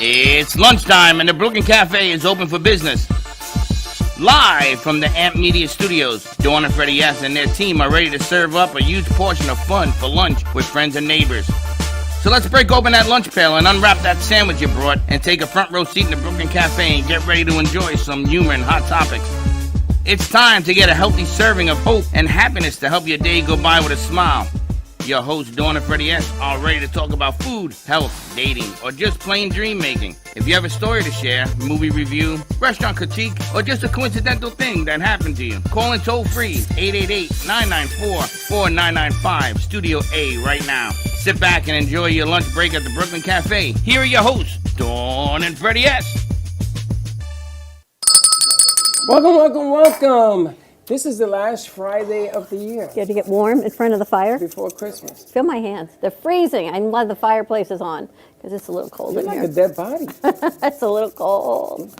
It's lunchtime and the Brooklyn Cafe is open for business. Live from the Amp Media Studios, Dawn and Freddie S. and their team are ready to serve up a huge portion of fun for lunch with friends and neighbors. So let's break open that lunch pail and unwrap that sandwich you brought and take a front row seat in the Brooklyn Cafe and get ready to enjoy some humor and hot topics. It's time to get a healthy serving of hope and happiness to help your day go by with a smile. Your hosts, Dawn and Freddie S., are ready to talk about food, health, dating, or just plain dream making. If you have a story to share, movie review, restaurant critique, or just a coincidental thing that happened to you, call in toll free 888-994-4995, Studio A right now. Sit back and enjoy your lunch break at the Brooklyn Cafe. Here are your hosts, Dawn and Freddie S. Welcome. This is the last Friday of the year. You had to get warm in front of the fire? Before Christmas. Feel my hands. They're freezing. I'm glad the fireplace is on because it's a little cold You're in like here. a dead body. It's a little cold.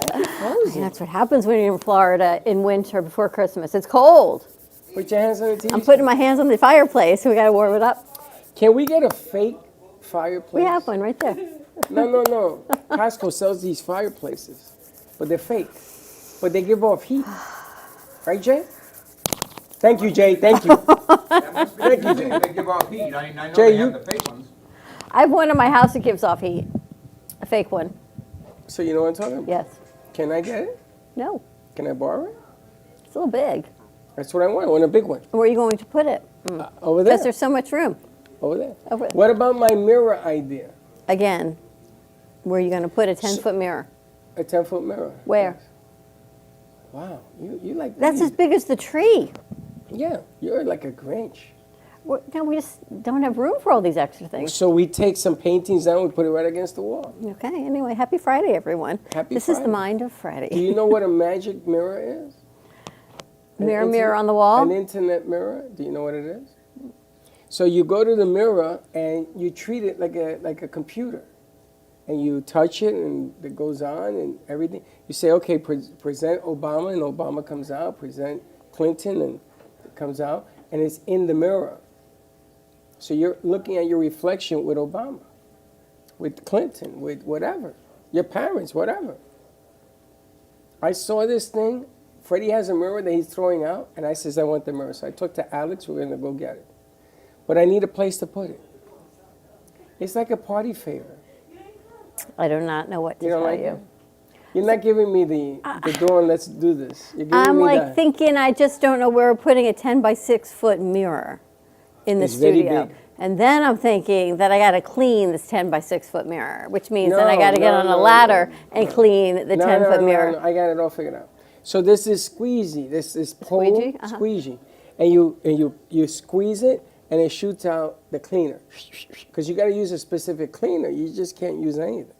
That's what happens when you're in Florida in winter before Christmas. It's cold. Put your hands on the TV. I'm putting my hands on the fireplace. We got to warm it up. Can we get a fake fireplace? We have one right there. No. Costco sells these fireplaces, but they're fake. But they give off heat. Right, Jay? Thank you, Jay. Thank you. Thank you, Jay. They give off heat. I know Jay, they have the fake ones. I have one in my house that gives off heat. A fake one. So you know what I'm talking about? Yes. Can I get it? No. Can I borrow it? It's a little big. That's what I want. I want a big one. Where are you going to put it? Over there. Because there's so much room. Over there. Over there. What about my mirror idea? Again, where are you going to put a 10-foot mirror? A 10-foot mirror. Where? Yes. Wow. You like That's these. as big as the tree. Yeah. You're like a Grinch. No, we just don't have room for all these extra things. So we take some paintings down, we put it right against the wall. Okay, anyway, happy Friday, everyone. This is the mind of Freddie. Do you know what a magic mirror is? Mirror on the wall? An internet mirror. Do you know what it is? So you go to the mirror and you treat it like a computer. And you touch it and it goes on and everything. You say, okay, present Obama, and Obama comes out. Present Clinton, and it comes out. And it's in the mirror. So you're looking at your reflection with Obama, with Clinton, with whatever, your parents, whatever. I saw this thing. Freddie has a mirror that he's throwing out, and I says, I want the mirror. So I talked to Alex, we're going to go get it. But I need a place to put it. It's like a party favor. I do not know what to You don't tell like you. it? You're not giving me the door and let's do this. You're giving I'm me like that. thinking I just don't know where we're putting a 10 by 6 foot mirror in the It's very studio. big. And then I'm thinking that I got to clean this 10 by 6 foot mirror, which means that I No, got to get on a ladder and clean the 10 foot mirror. No, I got it all figured out. So this is squeezy. This is pole Squeegee? Uh-huh. squeegee, and you squeeze it, and it shoots out the cleaner. Because you got to use a specific cleaner. You just can't use anything.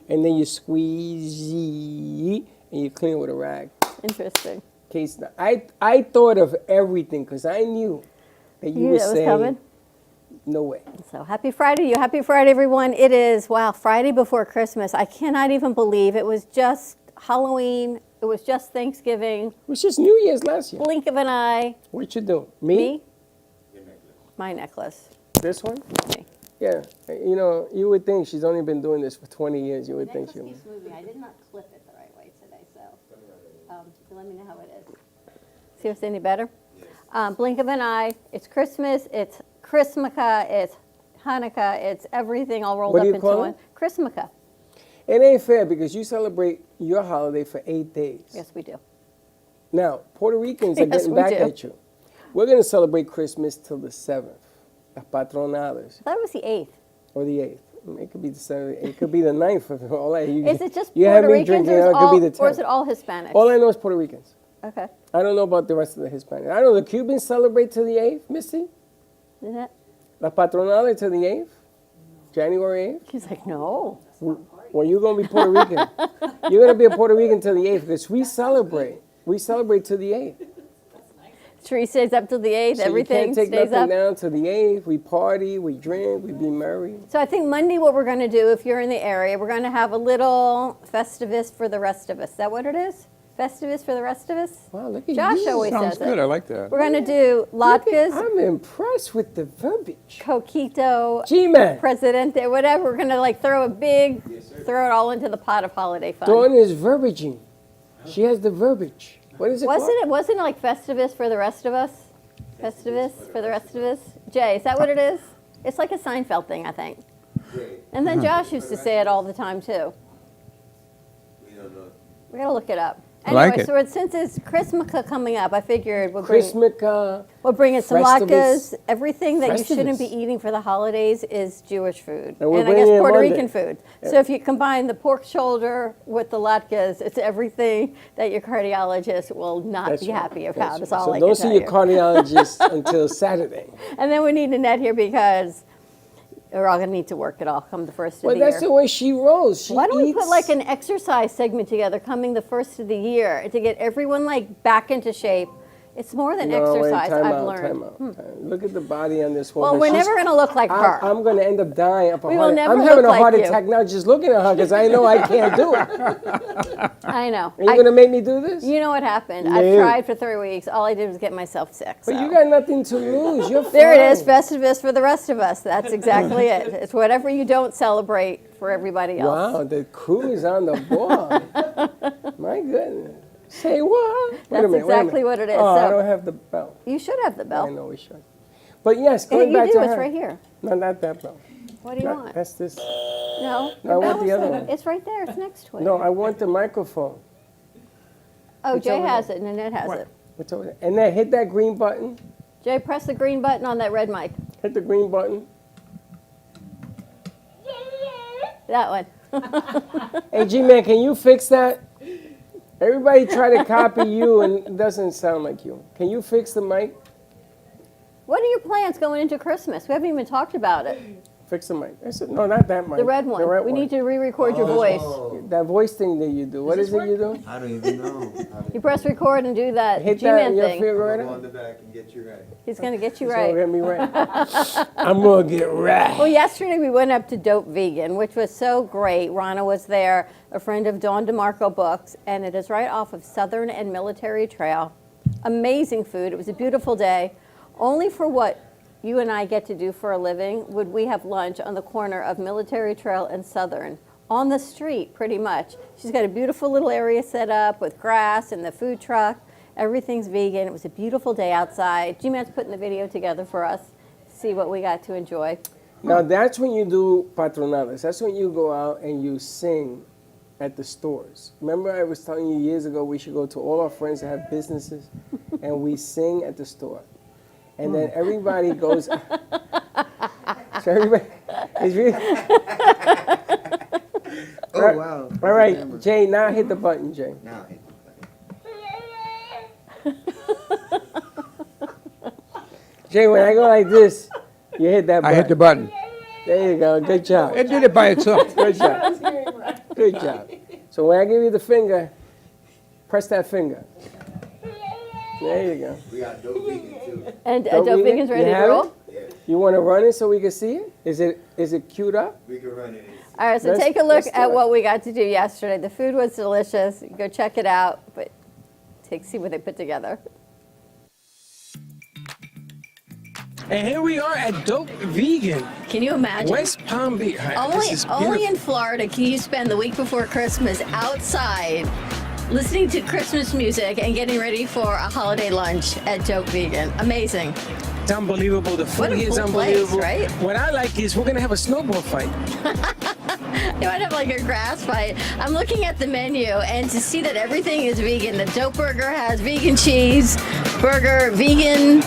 And then you squeeze and you clean it with a rag. Interesting. Case I thought of everything because I knew that you You knew would that was say coming? no way. So happy Friday to you. Happy Friday, everyone. It is, Friday before Christmas. I cannot even believe it was just Halloween. It was just Thanksgiving. It was just New Year's last year. Blink of an eye. What you do? Me? My necklace. This one? Me. Yeah. You know, you would think she's only been doing this for 20 years. You would think she would. moving. I did not clip it the right way today, so let me know how it is. See if it's any better? Blink of an eye. It's Christmas. It's Chrismica. It's Hanukkah. It's everything all rolled What up do you into call one. it? Chrismica. It ain't fair because you celebrate your holiday for 8 days. Yes, we do. Now, Puerto Ricans are Yes, getting we back do. at you. We're going to celebrate Christmas till the 7th, las patronales, I thought it was the 8th. or the 8th. It could be the 7th. It could be the 9th. Of all that. Is it just you have Puerto me Ricans drinking, it could be the 10th. or is it all Hispanics? All I know is Puerto Ricans. Okay. I don't know about the rest of the Hispanics. I know the Cubans celebrate till the 8th, Missy. Isn't it? La patronales till the 8th, January 8th. She's like, no. Well, you're going to be Puerto Rican. You're going to be a Puerto Rican till the 8th because we celebrate. We celebrate till the 8th. Tree stays up till the 8th. So Everything you can't take stays nothing up. down till the 8th. We party, we drink, we be merry. So I think Monday what we're going to do, if you're in the area, we're going to have a little Festivus for the rest of us. Is that what it is? Festivus for the rest of us? Wow, look at Josh you. always Sounds says good. it. I like that. We're going to do latkes, I'm impressed with the verbiage. coquito, G-Man. presidente, whatever. We're going to like throw a big throw it all into the pot of holiday fun. Dawn is verbaging. She has the verbiage. What is it called? Wasn't it like Festivus for the rest of us? Festivus for the rest of us? Jay, is that what it is? It's like a Seinfeld thing, I think. And then Josh used to say it all the time, too. We don't know. We got to look it up. I like Anyway, it. so since it's Christmas coming up, I figured we'll bring in some Festivus. latkes. Everything that you shouldn't be Festivus. eating for the holidays is Jewish food. And we're And I guess bringing in Puerto Monday. Rican food. So if you combine the pork shoulder with the latkes, it's everything that your cardiologist will not be happy about. That's all So I don't can see tell your you. cardiologist until Saturday. And then we need Nannette here because we're all going to need to work it all come the first of Well, the that's year. the way she rolls. She Why don't we put eats- like an exercise segment together coming the first of the year to get everyone like back into shape? It's more than No, wait, exercise, time I've out, learned. time out. Look at the body on this woman. Well, we're She's- never going to look like her. I'm going to end up dying of a We heart will attack. never I'm having look a heart like you. attack now just looking at her because I know I can't do it. I know. Are you going to make me do this? You know what happened? No. I've tried for 3 weeks. All I did was get myself sick. But so. you got nothing to lose. You're fine. There it is, Festivus for the rest of us. That's exactly it. It's whatever you don't celebrate for everybody else. Wow, the crew is on the ball. My goodness. Say what? Wait a That's minute, wait a exactly minute. what it is. Oh, I So- don't have the belt. You should have the I bell. know we should. But yes, Yeah, going you back do. to It's her. right here. No, not that belt. What do you want? That's this. No. No, I want No, the other one. It's right there. It's next to it. No, I want the microphone. Oh, It's Jay over has there. it. Nannette has it. What's over there? And then hit that green button. Jay, press the green button on that red mic. Hit the green button. That one. Hey, G-Man, can you fix that? Everybody try to copy you and it doesn't sound like you. Can you fix the mic? What are your plans going into Christmas? We haven't even talked about it. Fix the mic. No, not that mic. The red one. The red We one. need to re-record your voice. Oh, That voice thing that you do. What is it you do? I don't even know. You press record and do that Hit that G-Man in your thing. I'll go refrigerator. on the back and get you right. He's going to get you So right. get me right. I'm gonna get right. Well, yesterday we went up to Dope Vegan, which was so great. Rana was there, a friend of Dawn DeMarco Books, and it is right off of Southern and Military Trail. Amazing food. It was a beautiful day. Only for what you and I get to do for a living would we have lunch on the corner of Military Trail and Southern, on the street pretty much. She's got a beautiful little area set up with grass and the food truck. Everything's vegan. It was a beautiful day outside. G-Man's putting the video together for us, see what we got to enjoy. Now that's when you do patronales. That's when you go out and you sing at the stores. Remember I was telling you years ago we should go to all our friends that have businesses and we sing at the store. And then everybody goes. So everybody is really. Oh, wow. All right, Jay. Now hit the button, Jay. Now, hit Jay, when I go like this, you hit that button. I hit the button. There you go. Good job. It did it by itself. Good job. Good job. So when I give you the finger, press that finger. There you go. we got dope vegan too. And Dope Dope Vegan? Vegan's ready You to have roll? it? You want to run it so we can see it? Is it queued up? We can run it. All right, so Let's- take a look let's do at it. what we got to do yesterday. The food was delicious. Go check it out, but see what they put together. And here we are at Dope Vegan, Can you imagine? West Palm Beach. Only in Florida can you spend the week before Christmas outside listening to Christmas music and getting ready for a holiday lunch at Dope Vegan. Amazing. It's unbelievable. The What food a here is cool place, unbelievable. right? What I like is we're gonna have a snowball fight. You might have like a grass fight. I'm looking at the menu and to see that everything is vegan. The Dope Burger has vegan cheese, burger, vegan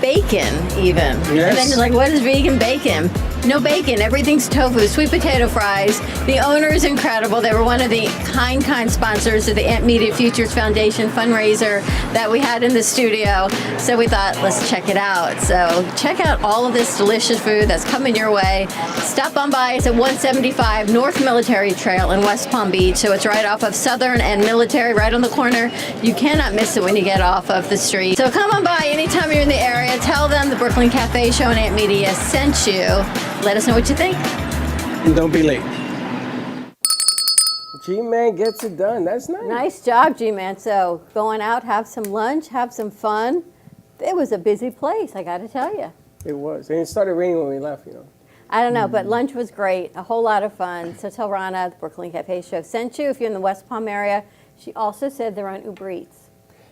bacon even. Yes. And then you're like, what is vegan bacon? No bacon, everything's tofu, sweet potato fries. The owner is incredible. They were one of the kind sponsors of the Amp Media Futures Foundation fundraiser that we had in the studio. So we thought, let's check it out. So check out all of this delicious food that's coming your way. Stop on by. It's at 175 North Military Trail in West Palm Beach. So it's right off of Southern and Military, right on the corner. You cannot miss it when you get off of the street. So come on by anytime you're in the area. Tell them the Brooklyn Cafe Show and Amp Media sent you. Let us know what you think. And don't be late. G-Man gets it done. That's nice. Nice job, G-Man. So going out, have some lunch, have some fun. It was a busy place, I got to tell you. It was. And it started raining when we left, you know. I don't know, but lunch was great. A whole lot of fun. So tell Rana, the Brooklyn Cafe Show sent you. If you're in the West Palm area, she also said they're on Uber Eats.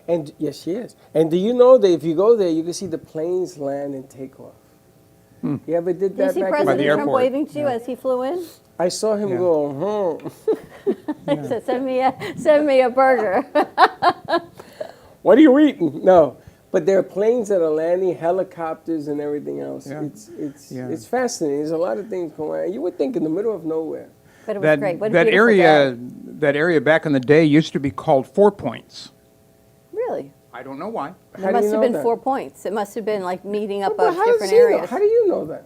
And yes, she is. And do you know that if you go there, you can see the planes land and take off? You ever did Did you that see back President in Trump airport. waving to you as he flew in? I saw him Yeah. go, home. He said, send me a burger. What are you eating? No. But there are planes that are landing, helicopters and everything else. Yeah. Yeah. It's fascinating. There's a lot of things going on. You would think in the middle of nowhere. But it was great. What a that beautiful area, day. that area back in the day used to be called 4 Points. Really? I don't know why. How There do you must have know been that? 4 points. It must have been like meeting up But of how does different he know? areas. How do you know that?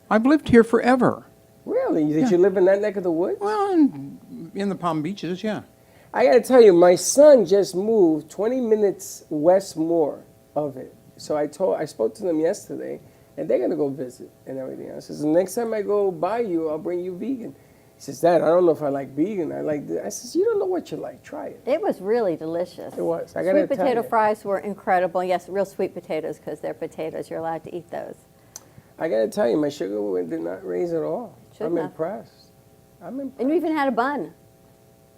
I've lived here forever. Really? Did you live in that neck of the woods? Well, in the Palm Beaches, yeah. I got to tell you, my son just moved 20 minutes west more of it. So I spoke to them yesterday, and they're going to go visit and everything else. I says, the next time I go by you, I'll bring you vegan. He says, Dad, I don't know if I like vegan. I like this. I says, you don't know what you like. Try it. It was really delicious. It was. I gotta Sweet tell potato you. fries were incredible. Yes, real sweet potatoes because they're potatoes. You're allowed to eat those. I got to tell you, my sugar did not raise at all. Shouldn't I'm have. impressed. I'm impressed. And you even had a bun.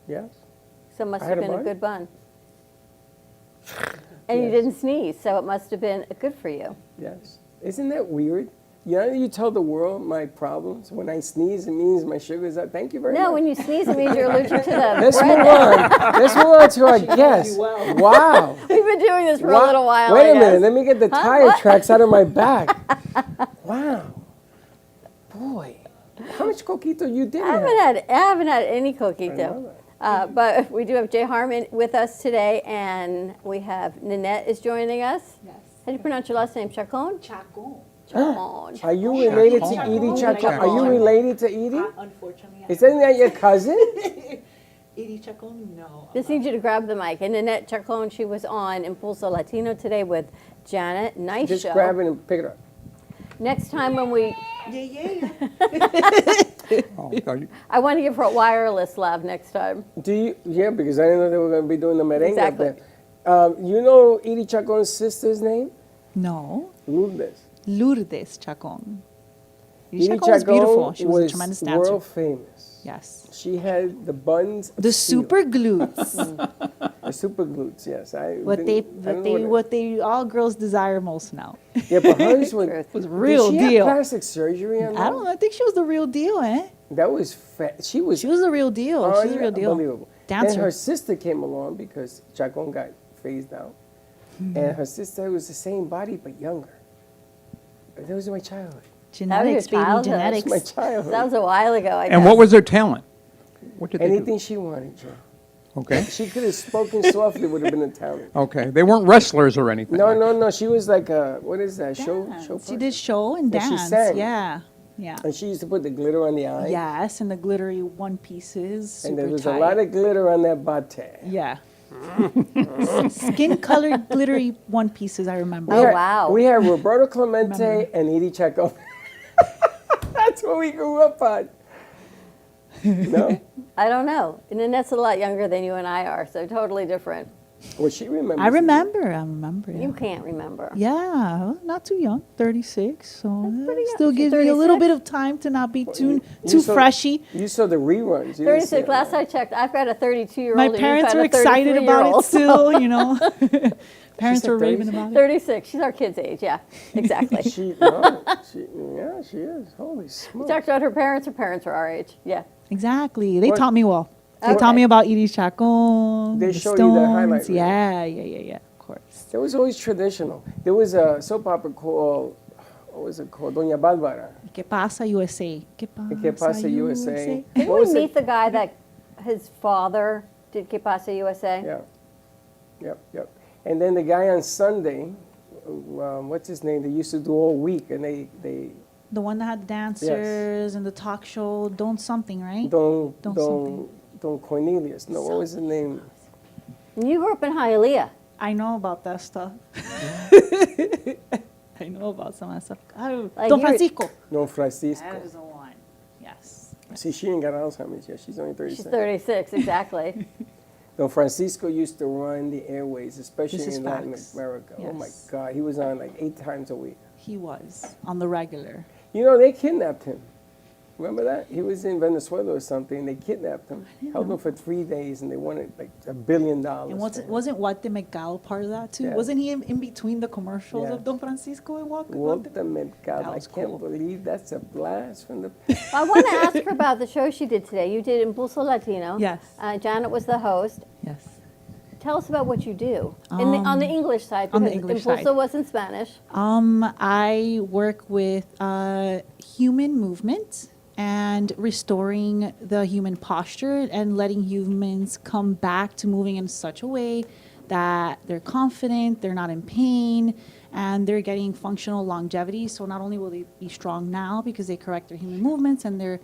Yes. So it must I have had a been a bun? good bun. And you Yes. didn't sneeze, so it must have been good for you. Yes. Isn't that weird? You know, you tell the world my problems. When I sneeze, it means my sugar's up. Thank you very much. No, when you sneeze, it means you're allergic to the Let's bread. move on. Let's move on to our guest. Wow. We've been doing this for a Wow. little while. Wait I a minute. guess. Let me get the tire What? tracks out of my back. Wow. Boy. How much coquito you did I have? haven't had any I know coquito. that. But we do have Jay Harmon with us today, and we have Nannette is joining us. Yes. How do you pronounce your last name? Chacon? Chacon. Chacon. Are you related to Chacon. Edie Chacon? Chacon. Are you related to Edie? Unfortunately, Isn't that your cousin? Edie Chacon? No. Just need you to grab the mic. And Nannette Chacon, she was on Impulso Latino today with Janet. Nice Just show. grab it and pick it up. Next time when we, Yeah. Oh, you- I want to give her a wireless love next time. Do you? Yeah, because I didn't know they were going to be doing the merengue Exactly. up there. You know Edie Chacon's sister's name? No, Lourdes. Lourdes Chacon. Edie Chacon was beautiful. She was a was tremendous dancer. world famous. Yes. She had the buns. of The steel. super glutes. The super glutes, yes. What they all girls desire most now. Yeah, but hers was, Truth. Was real did she deal. have plastic surgery on that? I don't know. I think she was the real deal, eh? That was fat. She was She was the real deal. She was the real deal. unbelievable. Then Dancer. her sister came along because Chacon got phased out. Hmm. And her sister was the same body but younger. That was my childhood. Genetics, That was your baby, childhood. genetics. My childhood. That was a while ago, I guess. And what was their talent? What did they Anything she wanted, Joe. do? Okay. She could have spoken softly, would have been a talent. Okay. They weren't wrestlers or anything. No, like no, no. She was like a, what is that, show Dance. person? She did show and And she dance. sang. Yeah. Yeah. And she used to put the glitter on the eye. Yes, and the glittery one pieces. And Super there was tight. a lot of glitter on that bate. Yeah. Skin colored glittery one pieces, I remember. Oh, wow. We had Roberto Clemente and Edie Chacon. That's what we grew up on. No? I don't know. And Nannette's a lot younger than you and I are, so totally different. Well, she remembers. I remember. You can't remember. Yeah, not too young, 36. So pretty young. still She's gives me a little 36? bit of time to not be too You saw- freshy. You saw the reruns. You didn't see 36. it. Last I checked, I've got a 32-year-old. My and you've parents got were a excited about it 33-year-old. still, you know. Parents said were raving 36? about it. 36. She's our kid's age. Yeah, exactly. Yeah, she is. Holy We smokes. talked about her parents are our age. Yeah. Exactly. They What- taught me well. They taught me about Edie Chacon, They the show you the Stones. highlight reel. Yeah, of course. It was always traditional. There was a soap opera called, what was it called? Doña Bárbara. ¿Qué pasa, USA? ¿Qué Pasa, USA? Didn't What we was it? meet the guy that his father did Que Pasa USA? Yeah. Yep. And then the guy on Sunday, what's his name? They used to do all week, and they The one that had dancers and the talk show, Don't Something, right? Don Cornelius. No, what was his name? And you grew up in Hialeah. I know about that stuff. I know about some of that stuff. Like Don you're- Francisco. Don Francisco. That is the one. Yes. See, she ain't got Alzheimer's yet. She's only 36. She's 36, exactly. Don Francisco used to run the airways, especially This is in Latin facts. America. Oh my Yes. God, he was on like 8 times a week. He was on the regular. You know, they kidnapped him. Remember that? He was in Venezuela or something. They kidnapped him, held him for 3 days, and they wanted like $1 billion. And wasn't Guatemala part of that too? Yeah. Wasn't he in between the commercials Yeah. of Don Francisco and Walter Mercado. I was can't cool. believe that's a blast from the. I want to ask her about the show she did today. You did Impulso Latino. Yes. Janet was the host. Yes. Tell us about what you do on the English side, on the because English Impulso side. was in Spanish. I work with human movement and restoring the human posture and letting humans come back to moving in such a way that they're confident, they're not in pain, and they're getting functional longevity. So not only will they be strong now because they correct their human movements and their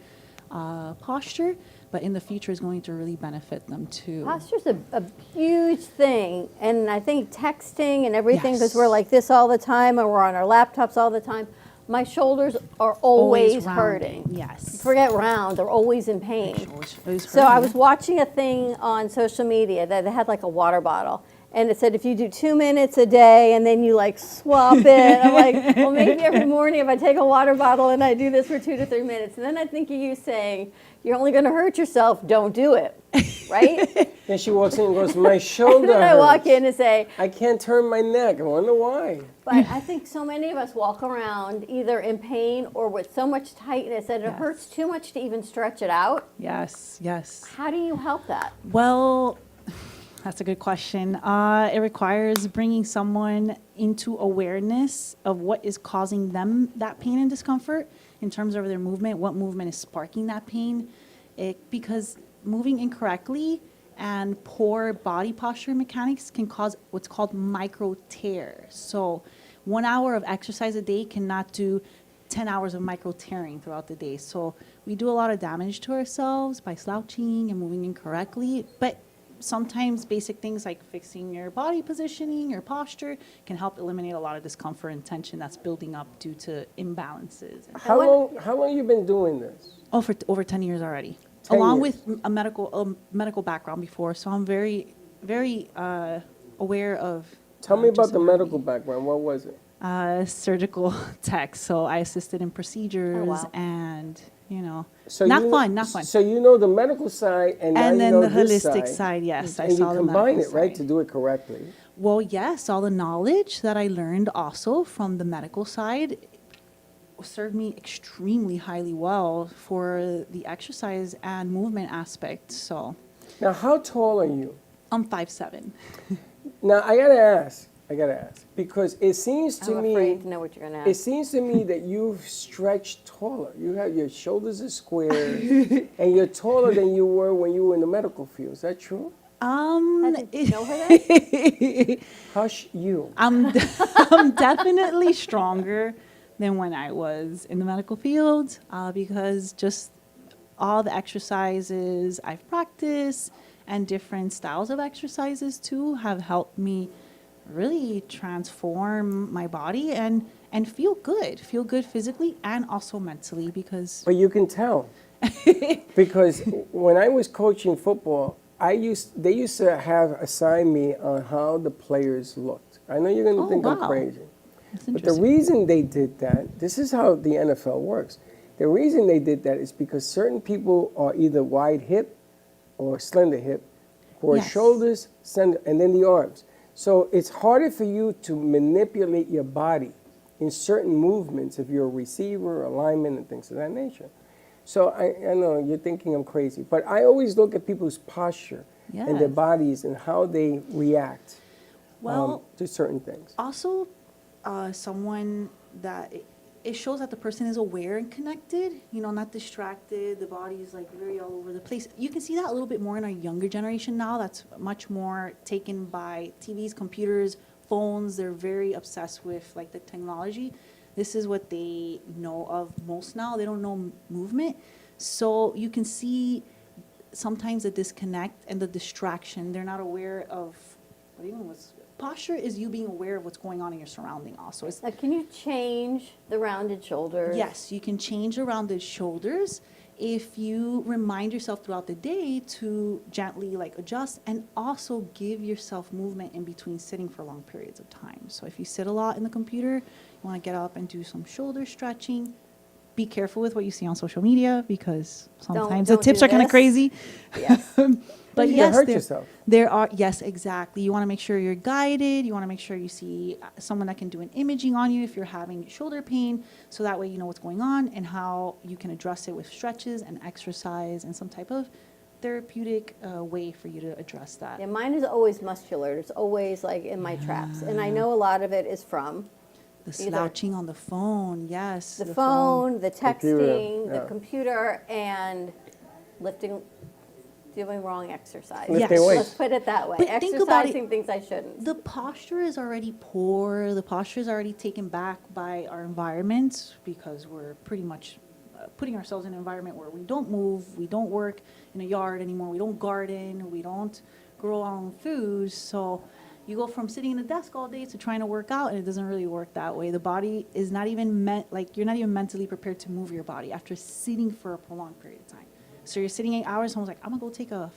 posture, but in the future is going to really benefit them too. Posture's a huge thing, and I think texting and everything, because Yes. we're like this all the time, and we're on our laptops all the time. My shoulders are always hurting. rounding, yes. Forget round; they're always in pain. Always So I hurting. was watching a thing on social media that they had like a water bottle. And it said if you do 2 minutes a day and then you like swap it, I'm like, well, maybe every morning if I take a water bottle and I do this for 2 to 3 minutes. And then I think of you saying, you're only going to hurt yourself, don't do it, right? Then she walks in and goes, my shoulder And then I hurts. walk in and say, I can't turn my neck. I wonder why. but I think so many of us walk around either in pain or with so much tightness that it Yes. hurts too much to even stretch it out. Yes, yes. How do you help that? Well, that's a good question. It requires bringing someone into awareness of what is causing them that pain and discomfort in terms of their movement, what movement is sparking that pain. Because moving incorrectly and poor body posture mechanics can cause what's called micro tears. So 1 hour of exercise a day cannot do 10 hours of micro tearing throughout the day. So we do a lot of damage to ourselves by slouching and moving incorrectly. But sometimes basic things like fixing your body positioning, your posture, can help eliminate a lot of discomfort and tension that's building up due to imbalances. How long you been doing this? Oh, for over 10 years already. 10 Along years. with a medical background before, so I'm very, very aware of. Tell me about just the around medical me. background. What was it? Surgical tech. So I assisted in procedures wow. and, So not you- fun, not fun. So you know the medical side, and now And you then know the this holistic side, yes. I and you saw the combine medical it, right, side. to do it correctly. Well, yes, all the knowledge that I learned also from the medical side served me extremely highly well for the exercise and movement aspect. So Now, how tall are you? I'm 5'7". Now, I gotta ask, because it seems to I'm me, afraid to know what you're going to it ask. seems to me that you've stretched taller. You have your shoulders are square, and you're taller than you were when you were in the medical field. Is that true? Did you know her then? Hush, you. I'm definitely stronger than when I was in the medical field because just all the exercises I've practiced and different styles of exercises too have helped me really transform my body and feel good physically and also mentally because But you can tell, because when I was coaching football, they used to have assign me on how the players looked. I know you're going to Oh, think I'm wow. crazy. it's But the interesting. reason they did that, this is how the NFL works. The reason they did that is because certain people are either wide hip or slender hip, or Yes. shoulders, slender, and then the arms. So it's harder for you to manipulate your body in certain movements if you're a receiver, a lineman, and things of that nature. So I know you're thinking I'm crazy, but I always look at people's posture and their Yes. bodies and how they react Well, to certain things. also someone that it shows that the person is aware and connected, not distracted. The body is like very all over the place. You can see that a little bit more in our younger generation now. That's much more taken by TVs, computers, phones. They're very obsessed with like the technology. This is what they know of most now. They don't know movement. So you can see sometimes the disconnect and the distraction. They're not aware of posture is you being aware of what's going on in your surrounding also. It's, Now, can you change the rounded shoulders? yes, you can change around the shoulders if you remind yourself throughout the day to gently adjust and also give yourself movement in between sitting for long periods of time. So if you sit a lot in the computer, you want to get up and do some shoulder stretching, be careful with what you see on social media because sometimes don't the tips do are kind of this. crazy. Yes. But You can yes, hurt yourself. there are, yes, exactly. You want to make sure you're guided. You want to make sure you see someone that can do an imaging on you if you're having shoulder pain. So that way you know what's going on and how you can address it with stretches and exercise and some type of therapeutic way for you to address that. Yeah, mine is always muscular. It's always like in my traps. And I know a lot of it is from The either slouching on the phone, yes. the phone, the texting, Computer, the computer, and lifting, doing wrong exercise. Lifting Yes. weights. Let's put it that way. But think about it. Exercising things I shouldn't. The posture is already poor. The posture is already taken back by our environment because we're pretty much putting ourselves in an environment where we don't move, we don't work in a yard anymore, we don't garden, we don't grow our own food. So you go from sitting in a desk all day to trying to work out, and it doesn't really work that way. The body is not even meant, like, you're not even mentally prepared to move your body after sitting for a prolonged period of time. So you're sitting 8 hours, someone's like, I'm gonna go take a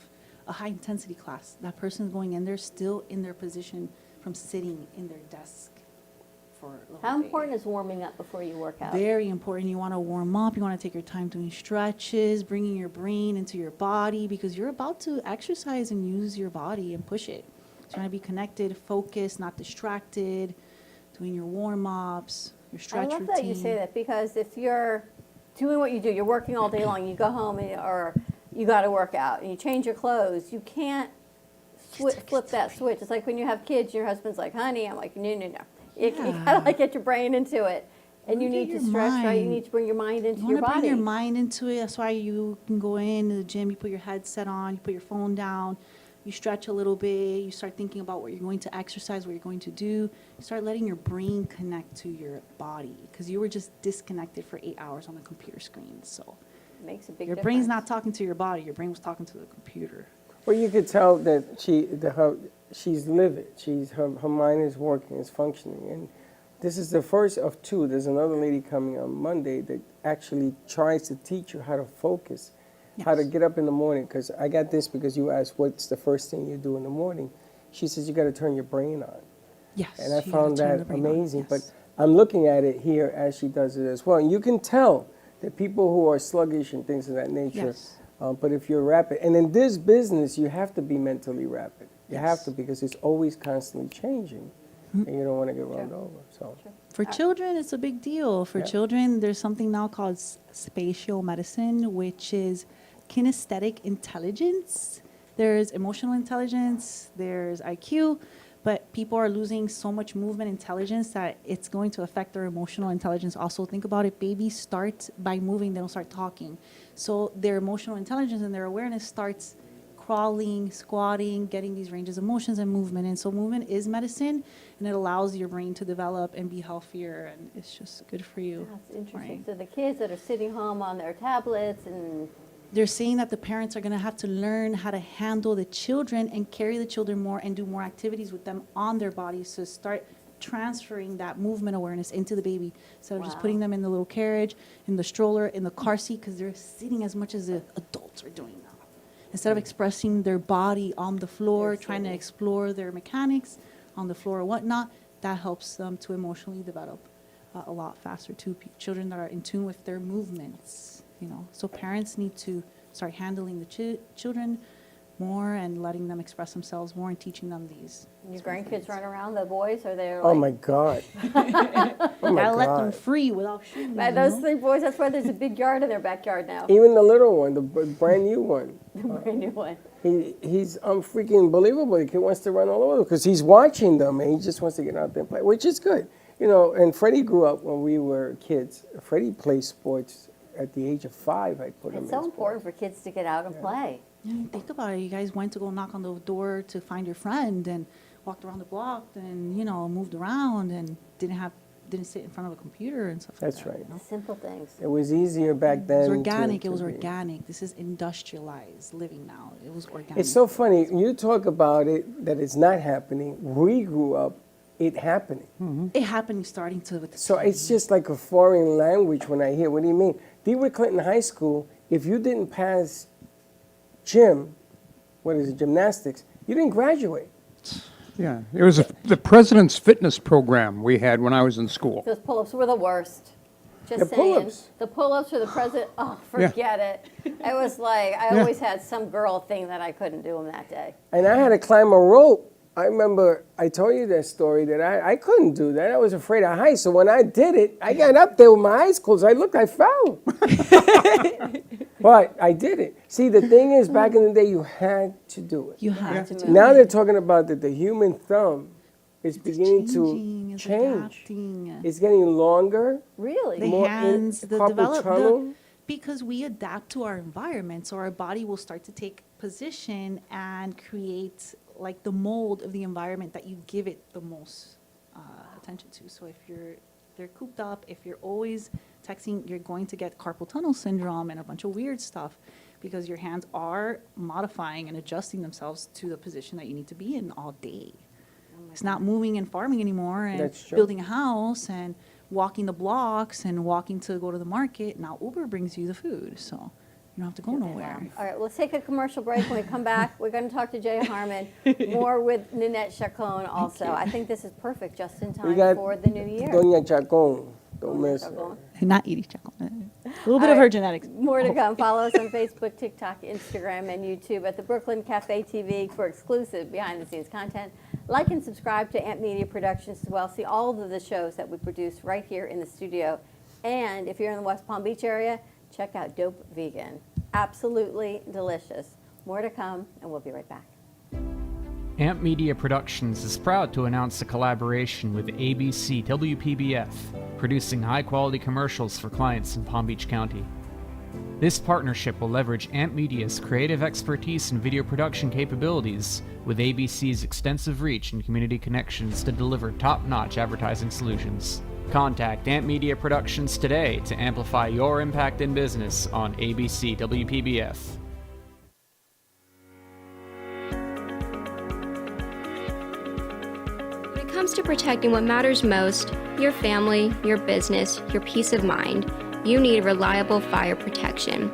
high intensity class. That person's going in there still in their position from sitting in their desk for the whole How day. important is warming up before you work out? Very important. You want to warm up. You want to take your time doing stretches, bringing your brain into your body because you're about to exercise and use your body and push it. So you want to be connected, focused, not distracted, doing your warm-ups, your I stretch love routine. that you say that because if you're doing what you do, you're working all day long, you go home or you got to work out and you change your clothes, you can't flip that switch. It's like when you have kids, your husband's like, honey, I'm like, no. You gotta like get your brain into it, and you Look at need to your stretch, right? You mind. need to bring your mind into You your want to body. bring your mind into it. That's why you can go into the gym, you put your headset on, you put your phone down, you stretch a little bit, you start thinking about what you're going to exercise, what you're going to do. You start letting your brain connect to your body because you were just disconnected for 8 hours on the computer screen. So Makes a big your difference. brain's not talking to your body, your brain was talking to the computer. Well, you could tell that she's livid. Her mind is working, is functioning, and this is the first of two. There's another lady coming on Monday that actually tries to teach you how to focus, how to Yes. get up in the morning. Because I got this because you asked what's the first thing you do in the morning. She says you got to turn your brain on, Yes. and I you gotta found turn that the brain on, amazing. But yes. I'm looking at it here as she does it as well, and you can tell that people who are sluggish and things of that nature. Yes. But if you're rapid, and in this business, you have to be mentally rapid. You have Yes. to because it's always constantly changing, and you don't want to get run over. So, For children, it's a big deal. For Yeah. children, there's something now called spatial medicine, which is kinesthetic intelligence. There's emotional intelligence, there's IQ, but people are losing so much movement intelligence that it's going to affect their emotional intelligence. Also, think about it, babies start by moving, they don't start talking. So their emotional intelligence and their awareness starts crawling, squatting, getting these ranges of motions and movement. And so movement is medicine, and it allows your brain to develop and be healthier, and it's just good for you. That's interesting. Right. So the kids that are sitting home on their tablets and They're saying that the parents are going to have to learn how to handle the children and carry the children more and do more activities with them on their bodies to start transferring that movement awareness into the baby instead of just Wow. putting them in the little carriage, in the stroller, in the car seat, because they're sitting as much as the adults are doing now. Instead of expressing their body on the floor, trying to explore their mechanics on the floor or whatnot, that helps them to emotionally develop a lot faster too. Children that are in tune with their movements, you know. So parents need to start handling the children more and letting them express themselves more and teaching them these. your grandkids run around, the boys, or they're oh like, my God, oh my Gotta let them God. free without shooting Man, them. those three boys, that's why there's a big yard in their backyard now. Even the little one, the brand new one, The brand new one. he's freaking believable. The kid wants to run all over because he's watching them and he just wants to get out there and play, which is good. You know, and Freddie grew up when we were kids. Freddie played sports at the age of 5. I put him It's in so sports. important for kids to get out and play. Yeah, think about it. You guys went to go knock on the door to find your friend and walked around the block and, you know, moved around and didn't sit in front of a computer and stuff That's like that. right. You know? Simple things. It was easier back then. It was organic. to It was be- organic. This is industrialized living now. It was organic. It's so funny. You talk about it, that it's not happening. We grew up, it happening. It happened starting to with the So it's just like a foreign language when I hear, what do you mean? DeWitt Clinton High School, if you didn't pass gymnastics, you didn't graduate. Yeah, it was the President's Fitness Program we had when I was in school. Those pull-ups were the worst. Just The saying. pull-ups. The pull-ups for the president, oh, forget it. It was like, I always had some girl thing that I couldn't do them that day. And I had to climb a rope. I remember I told you that story that I couldn't do that. I was afraid of heights. So when I did it, I got up there with my eyes closed. I looked, I fell. But I did it. See, the thing is, back in the day, you had to do it. You have to do Now it. they're talking about that the human thumb is beginning Changing, to it's change. adapting. It's getting longer. Really? The more hands, the carpal develop, tunnel. because we adapt to our environment, so our body will start to take position and create like the mold of the environment that you give it the most attention to. So if they're cooped up, if you're always texting, you're going to get carpal tunnel syndrome and a bunch of weird stuff because your hands are modifying and adjusting themselves to the position that you need to be in all day. It's not moving and farming anymore and That's true. building a house and walking the blocks and walking to go to the market. Now Uber brings you the food, so you don't have to go nowhere. All right, let's take a commercial break. When we come back, we're going to talk to Jay Harmon, more with Nannette Chacon also. I think this is perfect, just in We time got for the new year. Doña Chacon. Don't Doña miss her. Chacon. Not eating chocolate. A little bit of her genetics. More to come. Follow us on Facebook, TikTok, Instagram, and YouTube at the Brooklyn Cafe TV for exclusive behind-the-scenes content. Like and subscribe to Amp Media Productions as well. See all of the shows that we produce right here in the studio. And if you're in the West Palm Beach area, check out Dope Vegan. Absolutely delicious. More to come, and we'll be right back. Amp Media Productions is proud to announce a collaboration with ABC WPBF, producing high-quality commercials for clients in Palm Beach County. This partnership will leverage Amp Media's creative expertise and video production capabilities with ABC's extensive reach and community connections to deliver top-notch advertising solutions. Contact Amp Media Productions today to amplify your impact in business on ABC WPBF. When it comes to protecting what matters most, your family, your business, your peace of mind, you need reliable fire protection.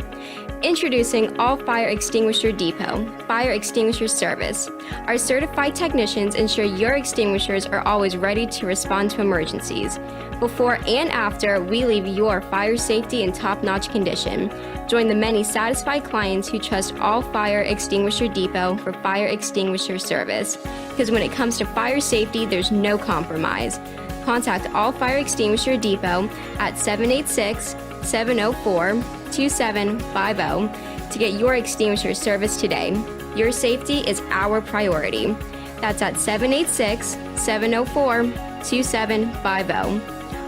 Introducing All Fire Extinguisher Depot, Fire Extinguisher Service. Our certified technicians ensure your extinguishers are always ready to respond to emergencies. Before and after, we leave your fire safety in top-notch condition. Join the many satisfied clients who trust All Fire Extinguisher Depot for fire extinguisher service. Because when it comes to fire safety, there's no compromise. Contact All Fire Extinguisher Depot at 786-704-2750 to get your extinguisher service today. Your safety is our priority. That's at 786-704-2750.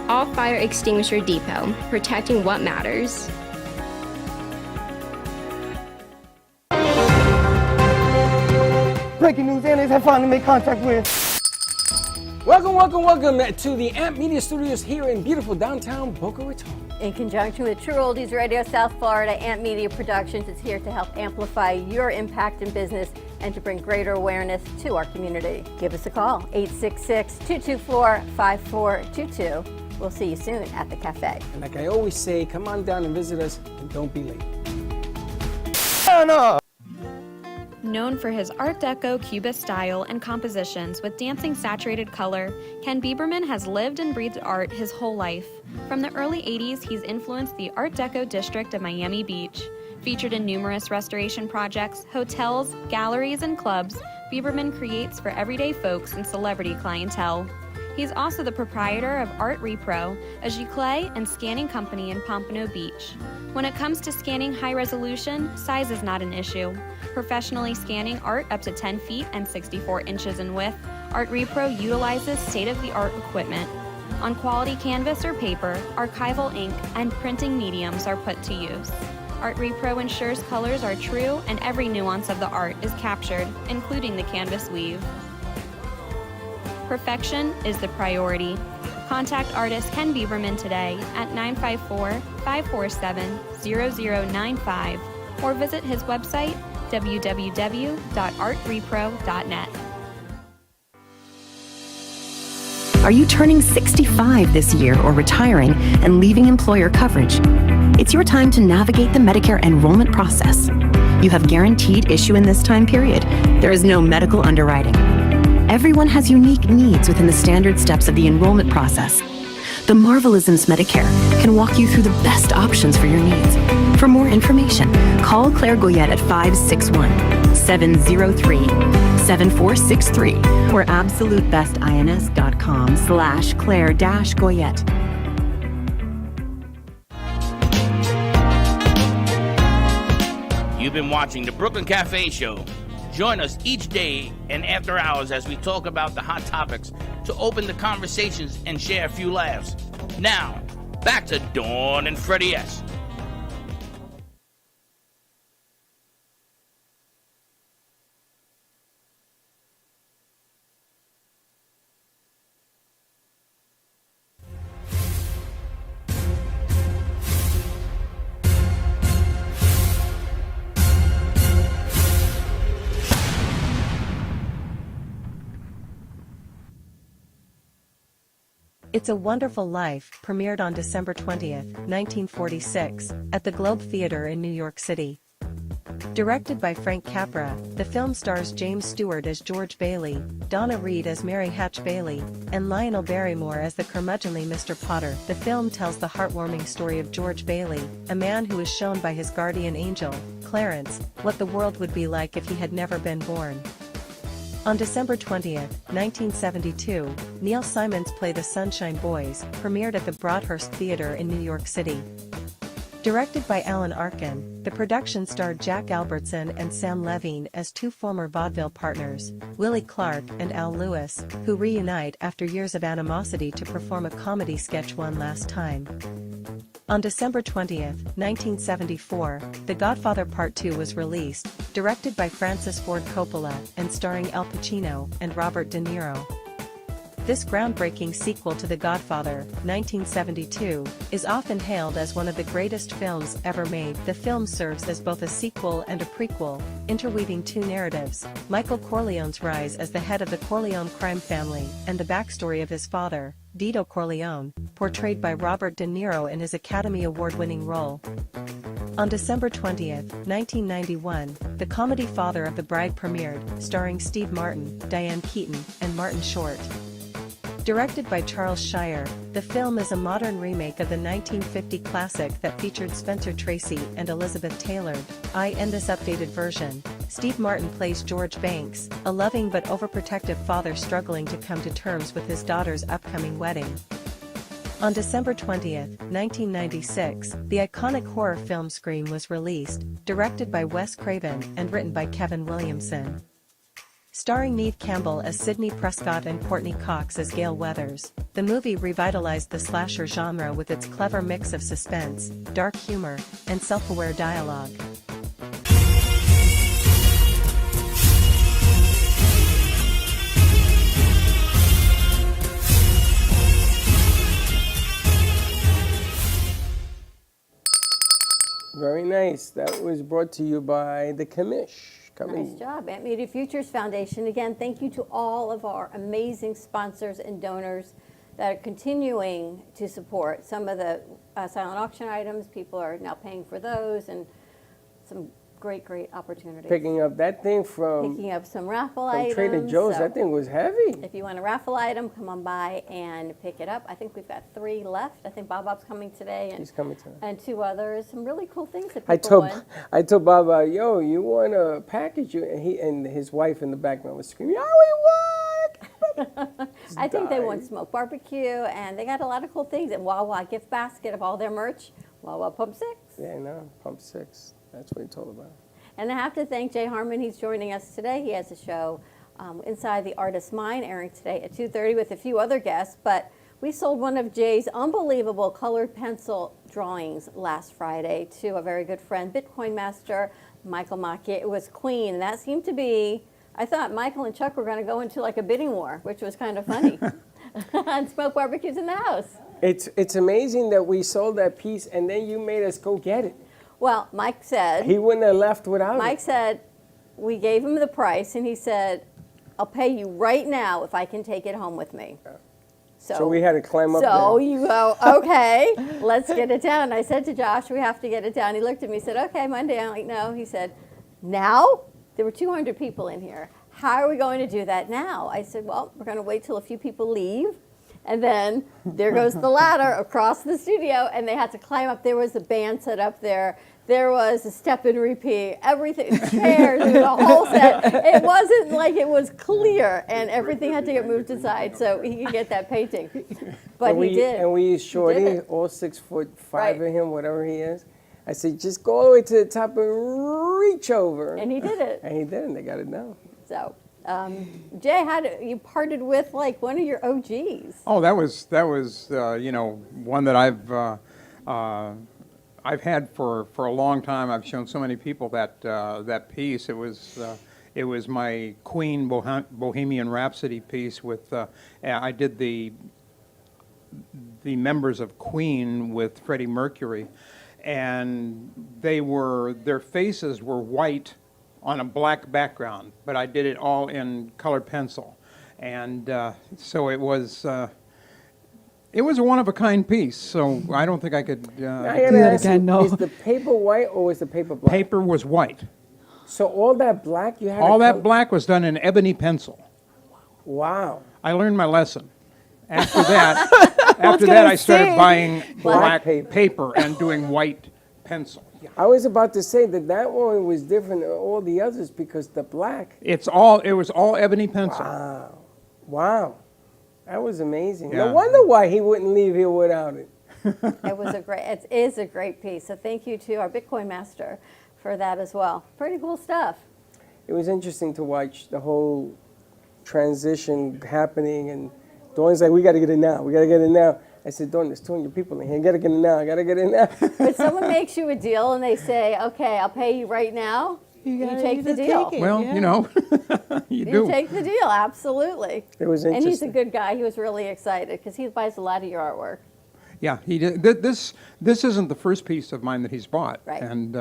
All Fire Extinguisher Depot, protecting what matters. Breaking news, aliens have finally made contact with. Welcome to the Amp Media Studios here in beautiful downtown Boca Raton. In conjunction with True Oldies Radio South Florida, Amp Media Productions is here to help amplify your impact in business and to bring greater awareness to our community. Give us a call, 866-224-5422. We'll see you soon at the cafe. And like I always say, come on down and visit us and don't be late. Known for his Art Deco Cubist style and compositions with dancing saturated color, Ken Bieberman has lived and breathed art his whole life. From the early 80s, he's influenced the Art Deco district of Miami Beach. Featured in numerous restoration projects, hotels, galleries, and clubs, Bieberman creates for everyday folks and celebrity clientele. He's also the proprietor of Art Repro, a giclée and scanning company in Pompano Beach. When it comes to scanning high resolution, size is not an issue. Professionally scanning art up to 10 feet and 64 inches in width, Art Repro utilizes state-of-the-art equipment. On quality canvas or paper, archival ink and printing mediums are put to use. Art Repro ensures colors are true and every nuance of the art is captured, including the canvas weave. Perfection is the priority. Contact artist Ken Bieberman today at 954-547-0095 or visit his website www.artrepro.net. Are you turning 65 this year or retiring and leaving employer coverage? It's your time to navigate the Medicare enrollment process. You have guaranteed issue in this time period. There is no medical underwriting. Everyone has unique needs within the standard steps of the enrollment process. The Marvelisms Medicare can walk you through the best options for your needs. For more information, call Claire Goyette at 561-703-7463 or absolutebestins.com/Claire-Goyette. You've been watching the Brooklyn Cafe Show. Join us each day and after hours as we talk about the hot topics to open the conversations and share a few laughs. Now, back to Dawn and Freddie S. It's a Wonderful Life premiered on December 20th, 1946, at the Globe Theatre in New York City. Directed by Frank Capra, the film stars James Stewart as George Bailey, Donna Reed as Mary Hatch Bailey, and Lionel Barrymore as the curmudgeonly Mr. Potter. The film tells the heartwarming story of George Bailey, a man who is shown by his guardian angel, Clarence, what the world would be like if he had never been born. On December 20th, 1972, Neil Simon's play The Sunshine Boys premiered at the Broadhurst Theatre in New York City. Directed by Alan Arkin, the production starred Jack Albertson and Sam Levine as two former vaudeville partners, Willie Clark and Al Lewis, who reunite after years of animosity to perform a comedy sketch One Last Time. On December 20th, 1974, The Godfather Part 2 was released, directed by Francis Ford Coppola and starring Al Pacino and Robert De Niro. This groundbreaking sequel to The Godfather, 1972, is often hailed as one of the greatest films ever made. The film serves as both a sequel and a prequel, interweaving two narratives, Michael Corleone's rise as the head of the Corleone crime family and the backstory of his father, Vito Corleone, portrayed by Robert De Niro in his Academy Award-winning role. On December 20th, 1991, The Comedy Father of the Bride premiered, starring Steve Martin, Diane Keaton, and Martin Short. Directed by Charles Shire, the film is a modern remake of the 1950 classic that featured Spencer Tracy and Elizabeth Taylor. In this updated version, Steve Martin plays George Banks, a loving but overprotective father struggling to come to terms with his daughter's upcoming wedding. On December 20th, 1996, the iconic horror film Scream was released, directed by Wes Craven and written by Kevin Williamson. Starring Neve Campbell as Sidney Prescott and Courtney Cox as Gail Weathers, the movie revitalized the slasher genre with its clever mix of suspense, dark humor, and self-aware dialogue. Very nice. That was brought to you by the Commish. Nice job. Ant Media Futures Foundation. Again, thank you to all of our amazing sponsors and donors that are continuing to support some of the silent auction items. People are now paying for those, and some great opportunities. Picking up that thing from... Picking up some raffle items. Trader Joe's, so that thing was heavy. if you want a raffle item, come on by and pick it up. I think we've got 3 left. I think Bob's coming today. And, He's coming today. And 2 others. Some really cool things that people win. I told Bob, yo, you want a package? And his wife in the background was screaming, "Oh, we won!" I think they won smoked barbecue, and they got a lot of cool things. And Wawa gift basket of all their merch. Wawa Pump 6. Yeah, no, Pump 6. That's what he told about. And I have to thank Jay Harmon. He's joining us today. He has a show Inside the Artist's Mind, airing today at 2:30 with a few other guests. But we sold one of Jay's unbelievable colored pencil drawings last Friday to a very good friend, Bitcoin master Michael Macchia. It was Queen, and that seemed to be, I thought Michael and Chuck were going to go into like a bidding war, which was kind of funny. And smoke barbecues in the house. It's amazing that we sold that piece, and then you made us go get it. Well, Mike said... He wouldn't have left without it. Mike said, we gave him the price, and he said, I'll pay you right now if I can take it home with me. So we had to climb up there. So you go, okay, let's get it down. I said to Josh, we have to get it down. He looked at me and said, okay, Monday. I'm like, no. He said, now? There were 200 people in here. How are we going to do that now? I said, well, we're going to wait till a few people leave, And then there goes the ladder across the studio, and they had to climb up. There was a band set up there. There was a step and repeat, everything, chairs, it was a whole set. It wasn't like it was clear, and everything had to get moved aside so he could get that painting. But he did. And we used Shorty, all 6'5" of him, whatever he is. I said, just go all the way to the top and reach over. And he did it. And he did, and they got it done. So, Jay, you parted with like one of your OGs. Oh, that was one that I've had for a long time. I've shown so many people that piece. It was my Queen Bohemian Rhapsody piece with I did the members of Queen with Freddie Mercury, and their faces were white on a black background, but I did it all in colored pencil, and so it was. It was a one-of-a-kind piece, so I don't think I could do it again. No. Is the paper white or was the paper black? Paper was white. So all that black you had? All that black was done in ebony pencil. Wow. I learned my lesson. After that, I started buying black paper and doing white pencil. I was about to say that one was different than all the others because the black. It was all ebony pencil. Wow. That was amazing. Yeah. No wonder why he wouldn't leave here without it. It is a great piece. So thank you to our Bitcoin master for that as well. Pretty cool stuff. It was interesting to watch the whole transition happening, and Dawn's like, we got to get it now. We got to get it now. I said, Dawn, there's 200 people in here. I got to get it now. I got to get it now. But someone makes you a deal and they say, okay, I'll pay you right now. You take the deal. Well, you do. You take the deal, absolutely. It was interesting. And he's a interesting. good guy. He was really excited because he buys a lot of your artwork. Yeah, he did. This isn't the first piece of mine that he's bought, right. And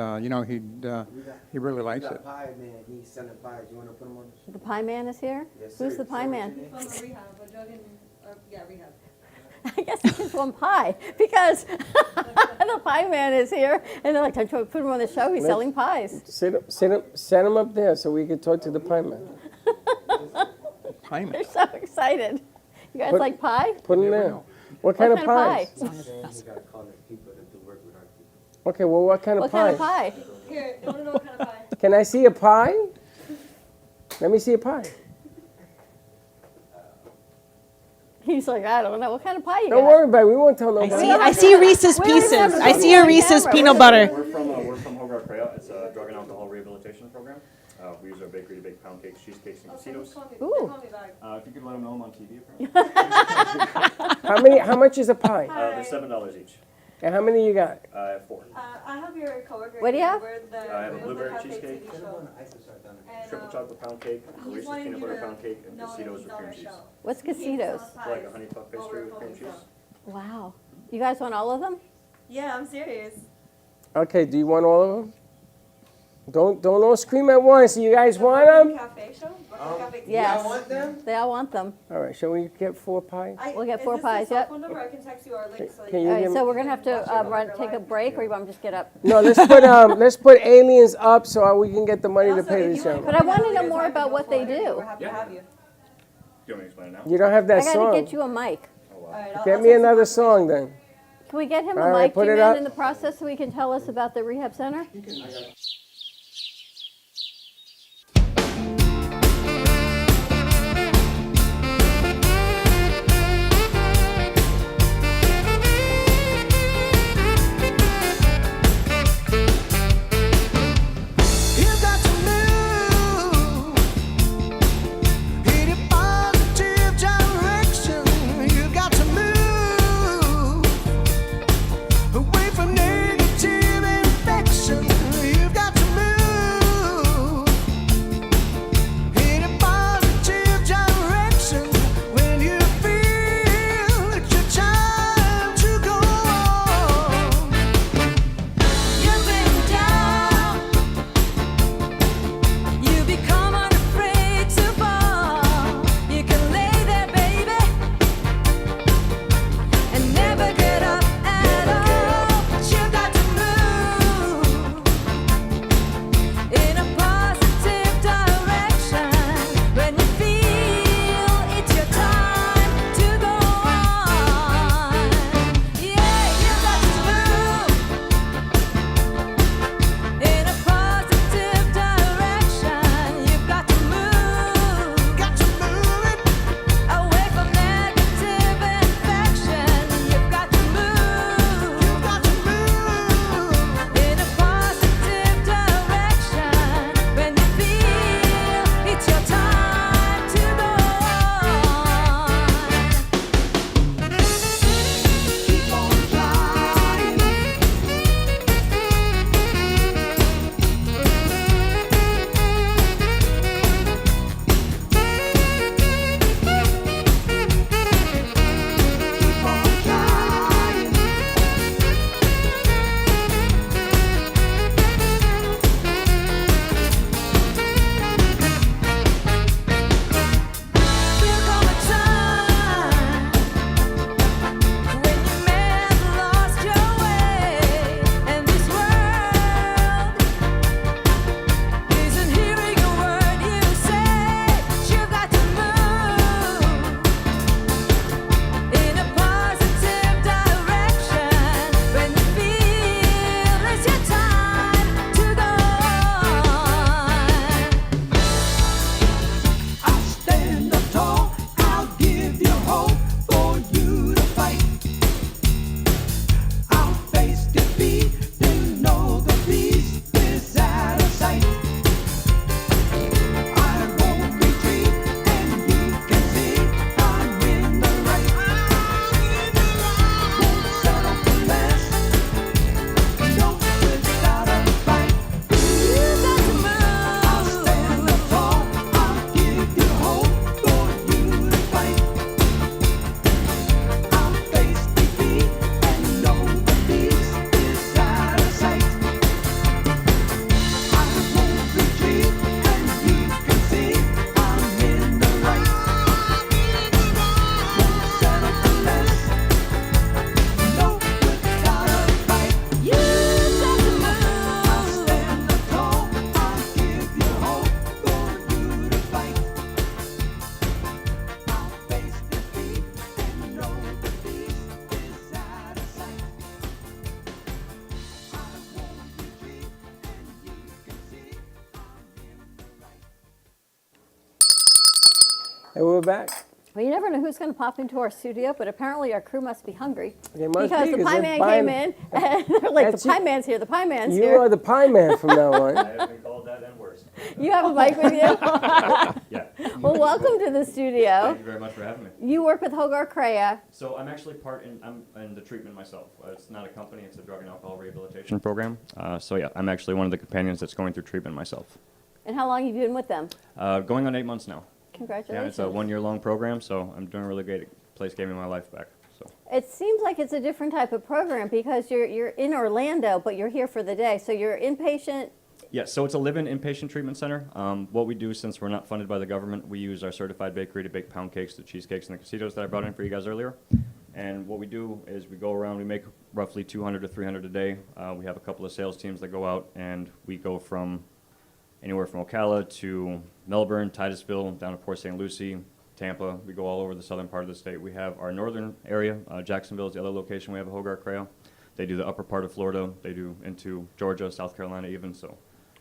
he really likes it. Pie man, he's selling pies. You want to put him on? The pie man is here. Yes, Who's sir. the pie man? From rehab, but rehab. I guess it's just one pie because the pie man is here, and they're like, "Don't you put him on the show? He's selling pies." Set him up there so we could talk to the pie man. Pie man. They're so excited. You guys like pie? Put him there. What kind of pie? Okay, well, what kind of pie? What kind of pie? Here, I want to know what kind of pie. Can I see a pie? Let me see a pie. He's like, I don't know. What kind of pie you got? Don't worry about it. We won't tell nobody. I see Reese's Pieces. I see a Reese's peanut butter. We're from Hogarth Trail. It's a drug and alcohol rehabilitation program. We use our bakery to bake pound cakes, cheesecakes, and casinos. Ooh. If you could let them know I'm on TV, apparently. How much is a pie? They're $7 each. And how many you got? I have 4. I have your coworker. What do you have? I have a blueberry cheesecake, triple chocolate pound cake, a Reese's peanut butter pound cake, and casinos with cream cheese. What's casitos? It's like a honey puff pastry with cream cheese. Wow. You guys want all of them? Yeah, I'm serious. Okay, do you want all of them? Don't all scream at once. You guys want them? Cafe show? Yes. I want them. They all want them. All right, shall we get 4 pies? We'll get 4 pies, yep. Phone number? I can text you our link. Can you All right, give so me- we're going to have to take a break, or you want me to just get up? No, let's put aliens up so we can get the money to pay the show. But I want to know more about what they do. We're happy to have you. Do you want me to explain it now? You don't have that I got song. to get you a mic. Get me another song then. Can we get him All a right, mic, put it G-Man, up. in the process so he can tell us about the rehab center? Away from negative infection, you've got And we're back. Well, you never know who's going to pop into our studio, but apparently our crew must be hungry. They must because be, the 'cause pie they're man came in, and they're like, That's the pie man's here, the pie man's You here. are the pie man from now on. I have been called that and worse. You have a mic with you? Yeah. Well, welcome to the studio. Thank you very much for having me. You work with Hogar Crea. So I'm actually I'm in the treatment myself. It's not a company, it's a drug and alcohol rehabilitation program. So yeah, I'm actually one of the companions that's going through treatment myself. And how long have you been with them? Going on 8 months now. Congratulations. Yeah, it's a 1-year-long program, so I'm doing really great. The place gave me my life back. So. It seems like it's a different type of program because you're in Orlando, but you're here for the day. So you're inpatient. Yeah, so it's a live-in inpatient treatment center. What we do, since we're not funded by the government, we use our certified bakery to bake pound cakes, the cheesecakes, and the casitos that I brought in for you guys earlier. And what we do is we go around, we make roughly 200 to 300 a day. We have a couple of sales teams that go out, and we go from anywhere from Ocala to Melbourne, Titusville, down to Port St. Lucie, Tampa. We go all over the southern part of the state. We have our northern area. Jacksonville is the other location. We have a Hogar Crea. They do the upper part of Florida. They do into Georgia, South Carolina even. So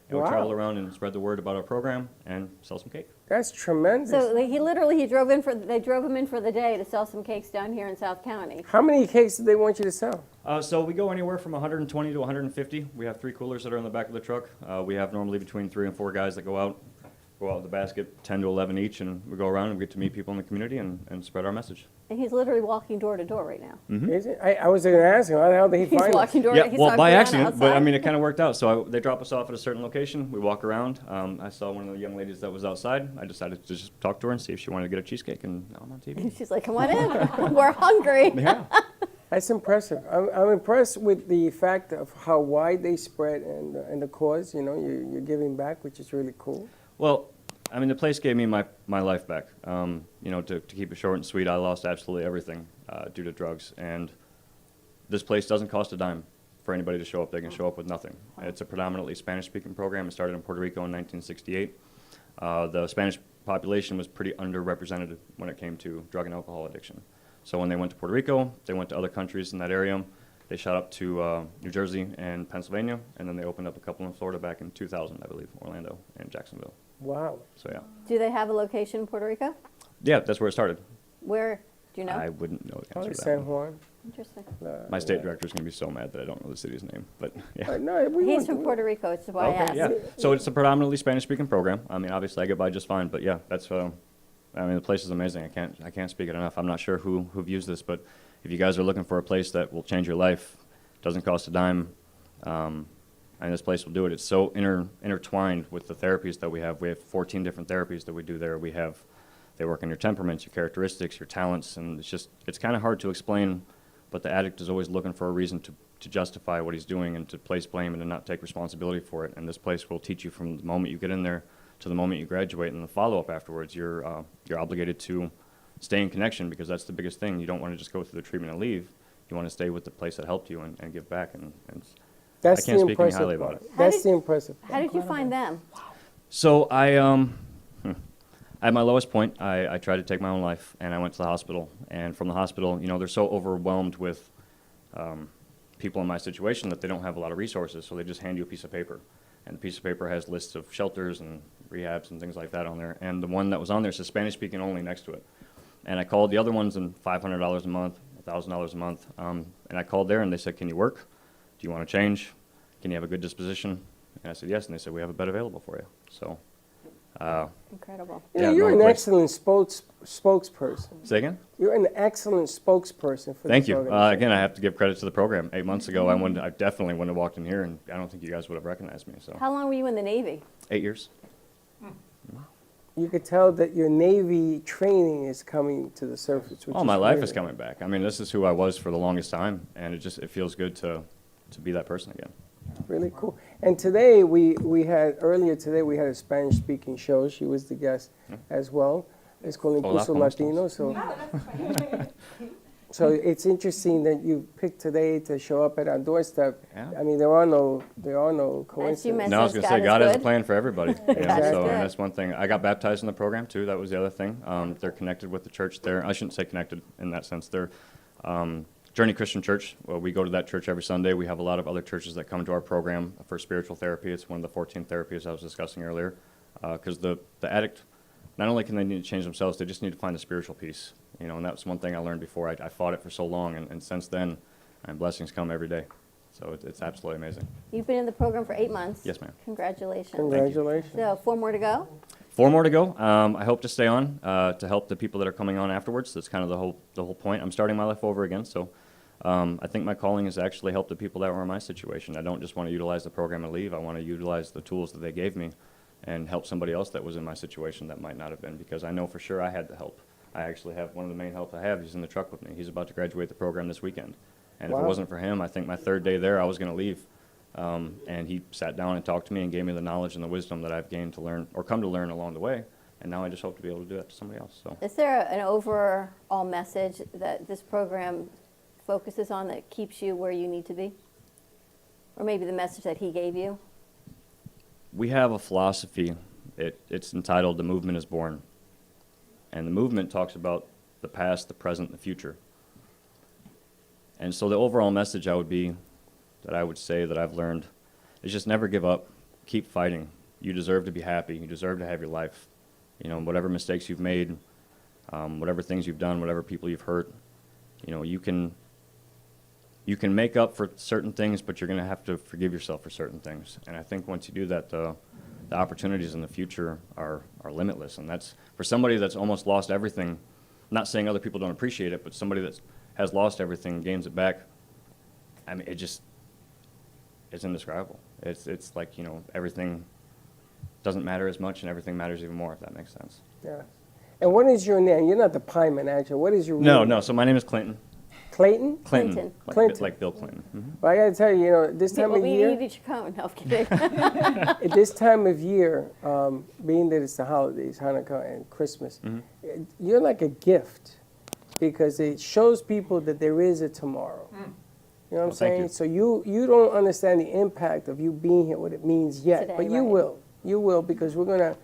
we travel around and spread the word about our program and sell some cake. That's tremendous. So they drove him in for the day to sell some cakes down here in South County. How many cakes do they want you to sell? So we go anywhere from 120 to 150. We have 3 coolers that are in the back of the truck. We have normally between 3 and 4 guys that go out with the basket, 10 to 11 each, and we go around and we get to meet people in the community and spread our message. And he's literally walking door to door right now. Mm-hmm. Is it? I was going to ask him, how the hell did he find He's walking door. Yeah, he's well, walking by around accident, but I outside. mean, it kind of worked out. So they drop us off at a certain location. We walk around. I saw one of the young ladies that was outside. I decided to just talk to her and see if she wanted to get a cheesecake, and now I'm on TV. And she's like, come on in. We're hungry. Yeah. That's impressive. I'm impressed with the fact of how wide they spread and the cause. You know, you're giving back, which is really cool. Well, I mean, the place gave me my life back. You know, to keep it short and sweet, I lost absolutely everything due to drugs. And this place doesn't cost a dime for anybody to show up. They can show up with nothing. It's a predominantly Spanish-speaking program. It started in Puerto Rico in 1968. The Spanish population was pretty underrepresented when it came to drug and alcohol addiction. So when they went to Puerto Rico, they went to other countries in that area. They shot up to New Jersey and Pennsylvania, and then they opened up a couple in Florida back in 2000, I believe, Orlando and Jacksonville. Wow. So yeah. Do they have a location in Puerto Rico? Yeah, that's where it started. Where? Do you know? I wouldn't know the answer to that. San Juan. Interesting. My state director's going to be so mad that I don't know the city's name, but yeah. He's from Puerto Rico, which is why I asked. Yeah. So it's a predominantly Spanish-speaking program. I mean, obviously I get by just fine, but yeah, that's. I mean, the place is amazing. I can't speak it enough. I'm not sure who views this, but if you guys are looking for a place that will change your life, doesn't cost a dime, and this place will do it. It's so intertwined with the therapies that we have. We have 14 different therapies that we do there. They work on your temperaments, your characteristics, your talents, and it's kind of hard to explain, but the addict is always looking for a reason to justify what he's doing and to place blame and to not take responsibility for it. And this place will teach you from the moment you get in there to the moment you graduate, and the follow-up afterwards. You're obligated to stay in connection, because that's the biggest thing. You don't want to just go through the treatment and leave. You want to stay with the place that helped you and give back. And That's I can't the speak any impressive highly about part. it. That's the impressive part. How did you find them? So at my lowest point, I tried to take my own life, and I went to the hospital. And from the hospital, you know, they're so overwhelmed with people in my situation that they don't have a lot of resources, so they just hand you a piece of paper. And the piece of paper has lists of shelters and rehabs and things like that on there. And the one that was on there says Spanish-speaking only next to it. And I called the other ones, and $500 a month, $1,000 a month. And I called there, and they said, can you work? Do you want to change? Can you have a good disposition? And I said, yes. And they said, we have a bed available for you. So. Incredible. Yeah, you're an excellent spokesperson. Say again? You're an excellent spokesperson for Thank this you. organization. Again, I have to give credit to the program. 8 months ago, I definitely wouldn't have walked in here, and I don't think you guys would have recognized me. So. How long were you in the Navy? 8 years. You could tell that your Navy training is coming to the surface. Which My life great. is coming back. I mean, this is who I was for the longest time, and it feels good to be that person again. Really cool. And today earlier today we had a Spanish-speaking show. She was the guest as well. It's called Hola, Impulso ¿cómo Latino. So it's interesting that you picked today to show up at our doorstep. Yeah. I mean, there are no coincidences. No, I was going to say, God has a plan for everybody. Exactly. So and that's one thing. I got baptized in the program, too. That was the other thing. They're connected with the church there. I shouldn't say connected in that sense. They're Journey Christian Church. Well, we go to that church every Sunday. We have a lot of other churches that come to our program for spiritual therapy. It's one of the 14 therapies I was discussing earlier. Because the addict, not only can they need to change themselves, they just need to find the spiritual peace. You know, and that's one thing I learned before. I fought it for so long, and since then, blessings come every day. So it's absolutely amazing. You've been in the program for 8 months. Yes, ma'am. Congratulations. Congratulations. So 4 more to go? 4 more to go. I hope to stay on to help the people that are coming on afterwards. That's kind of the whole point. I'm starting my life over again, so I think my calling is to actually help the people that were in my situation. I don't just want to utilize the program and leave. I want to utilize the tools that they gave me and help somebody else that was in my situation that might not have been, because I know for sure I had the help. I actually have one of the main help I have. He's in the truck with me. He's about to graduate the program this weekend. And if it wasn't for him, I think my 3rd day there, I was going to leave. And he sat down and talked to me and gave me the knowledge and the wisdom that I've gained to learn, or come to learn along the way. And now I just hope to be able to do that to somebody else. So, Is there an overall message that this program focuses on that keeps you where you need to be? Or maybe the message that he gave you? we have a philosophy. It's entitled "The Movement is Born." And the movement talks about the past, the present, the future. And so the overall message I would say that I've learned is just never give up. Keep fighting. You deserve to be happy. You deserve to have your life. You know, whatever mistakes you've made, whatever things you've done, whatever people you've hurt, you know, you can make up for certain things, but you're going to have to forgive yourself for certain things. And I think once you do that, the opportunities in the future are limitless. And that's, for somebody that's almost lost everything, not saying other people don't appreciate it, but somebody that has lost everything and gains it back, I mean, it's indescribable. It's like, you know, everything doesn't matter as much and everything matters even more, if that makes sense. Yeah. And what is your name? You're not the pie manager. What is your No, name? no. So my name is Clinton. Clayton? Clinton. Clinton. Like Bill Clinton. Mm-hmm. But I got to tell you, you know, this time of year. We need a Chacon. No, I'm kidding. At this time of year, being that it's the holidays, Hanukkah and Christmas, you're like a gift because it shows people that there is a tomorrow. You know what I'm saying? You. So you don't understand the impact of you being here, what it means yet, Today, but you right. will. You will, because we're gonna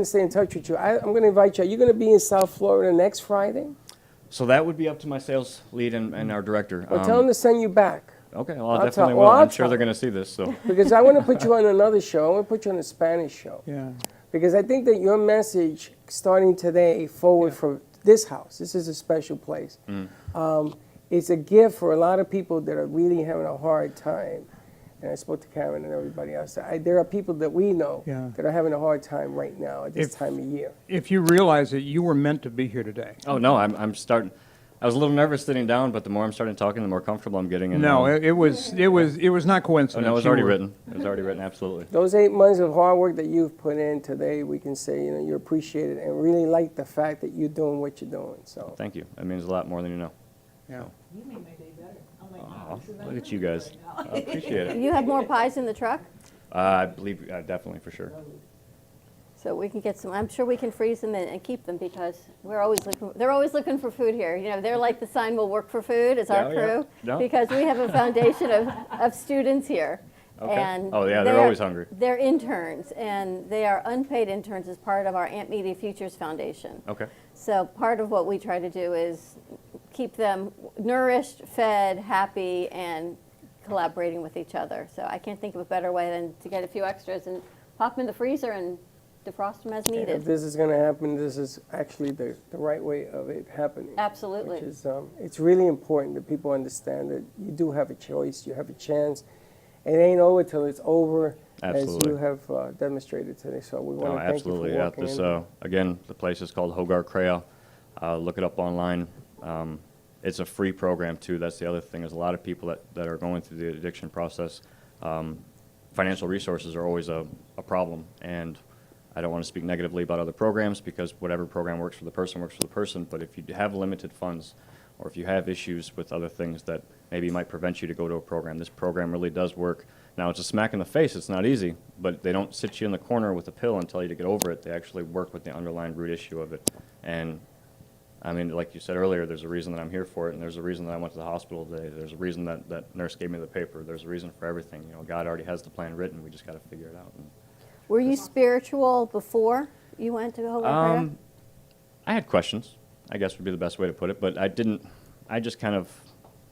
stay in touch with you. I'm gonna invite you. Are you gonna be in South Florida next Friday? So that would be up to my sales lead and our director. Well, tell them to send you back. Okay, well, I I'll definitely tell- will. well, I'll I'm sure tell. they're going to see this. So Because I want to put you on another show. I want to put you on a Spanish show. Yeah. Because I think that your message, starting today forward for this house, this is a special place. It's a gift for a lot of people that are really having a hard time. And I spoke to Karen and everybody else. There are people that we know that are having a hard time right now at this time of year. If you realize that you were meant to be here today. Oh no, I'm starting. I was a little nervous sitting down, but the more I'm starting talking, the more comfortable I'm getting. And No, it was not Oh, coincidence. no, it was You already were- written. It was already written, absolutely. Those 8 months of hard work that you've put in today, we can say, you know, you appreciate it and really like the fact that you're doing what you're doing. So Thank you. That means a lot more than you know. Yeah. You made my day better. I'm like, Oh, look at you guys. I appreciate it. You have more pies in the truck? I believe, definitely, for sure. So we can get some, I'm sure we can freeze them and keep them because they're always looking for food here. You know, they're like the sign will work for food is our Yeah, yeah. crew No. because we have a foundation of students here. Okay. And Oh, yeah, they're always hungry. They're interns and they are unpaid interns as part of our Amp Media Futures Foundation. Okay. So part of what we try to do is keep them nourished, fed, happy, and collaborating with each other. So I can't think of a better way than to get a few extras and pop them in the freezer and defrost them as if needed. this is going to happen, this is actually the right way of it happening. Absolutely. Which is, it's really important that people understand that you do have a choice, you have a chance. It ain't over till it's over, Absolutely. as you have demonstrated today. So we want No, to thank absolutely. you for Yeah. walking This in. again, the place is called Hogar Crea. Look it up online. It's a free program too. That's the other thing. Is a lot of people that are going through the addiction process. Financial resources are always a problem, and I don't want to speak negatively about other programs because whatever program works for the person works for the person. But if you have limited funds, or if you have issues with other things that maybe might prevent you to go to a program, this program really does work. Now, it's a smack in the face. It's not easy, but they don't sit you in the corner with a pill and tell you to get over it. They actually work with the underlying root issue of it. And, I mean, like you said earlier, there's a reason that I'm here for it, and there's a reason that I went to the hospital today. There's a reason that nurse gave me the paper. There's a reason for everything. You know, God already has the plan written. We just got to figure it out. And Were you spiritual before you went to Hogar Crea? I had questions, I guess would be the best way to put it, but I just kind of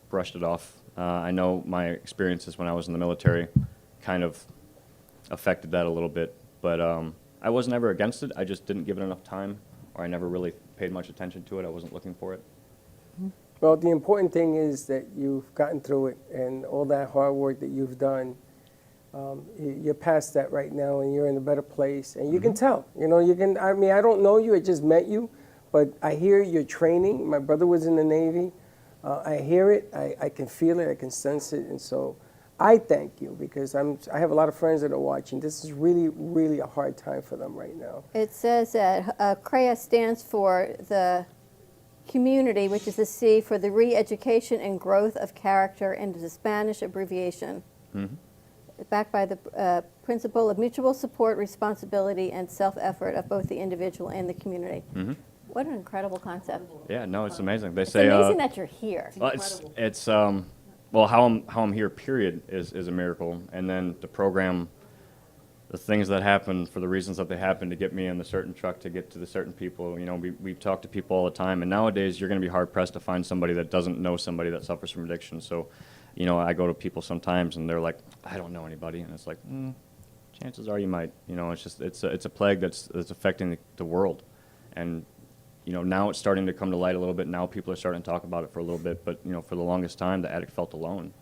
brushed it off. I know my experiences when I was in the military kind of affected that a little bit, but I was never against it. I just didn't give it enough time. or I never really paid much attention to it. I wasn't looking for it. Well, the important thing is that you've gotten through it, and all that hard work that you've done, you're past that right now, and you're in a better place. And you can tell, you know, I mean, I don't know you, I just met you, but I hear your training. My brother was in the Navy. I hear it, I can feel it, I can sense it, and so I thank you, because I have a lot of friends that are watching. This is really, really a hard time for them right now. It says that CREA stands for the community, which is the C for the re-education and growth of character, and is a Spanish abbreviation. Backed by the principle of mutual support, responsibility, and self-effort of both the individual and the community. What an incredible concept. Yeah, no, it's amazing. They It's say amazing that you're here. Well, it's well, how I'm here, period, is a miracle. And then the program, the things that happen for the reasons that they happen to get me in the certain truck to get to the certain people. You know, we talk to people all the time, and nowadays you're going to be hard pressed to find somebody that doesn't know somebody that suffers from addiction. So, you know, I go to people sometimes and they're like, I don't know anybody, and it's like, chances are you might. You know, it's just it's a plague that's affecting the world, and you know, now it's starting to come to light a little bit. Now people are starting to talk about it for a little bit, but you know, for the longest time, the addict felt alone.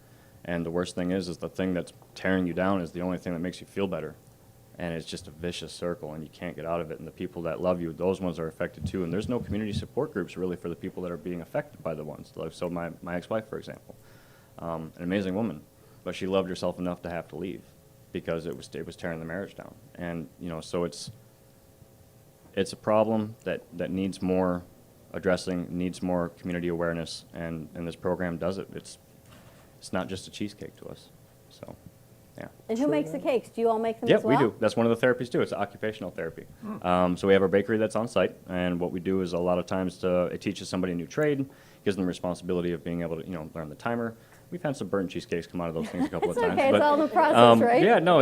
And the worst thing is the thing that's tearing you down is the only thing that makes you feel better. And it's just a vicious circle, and you can't get out of it. And the people that love you, those ones are affected too. And there's no community support groups really for the people that are being affected by the ones. Like, so my ex-wife, for example, an amazing woman, but she loved herself enough to have to leave because it was tearing the marriage down. And you know, so it's a problem that needs more addressing, needs more community awareness, and this program does it. It's not just a cheesecake to us. So, yeah. And who makes the cakes? Do you all make them Yeah, as well? we do. That's one of the therapies too. It's occupational therapy. So we have our bakery that's on site, and what we do is a lot of times it teaches somebody a new trade, gives them the responsibility of being able to, you know, learn the timer. We've had some burnt cheesecakes come out of those things a couple of times. Okay, but, it's all in the process, right? Yeah, no,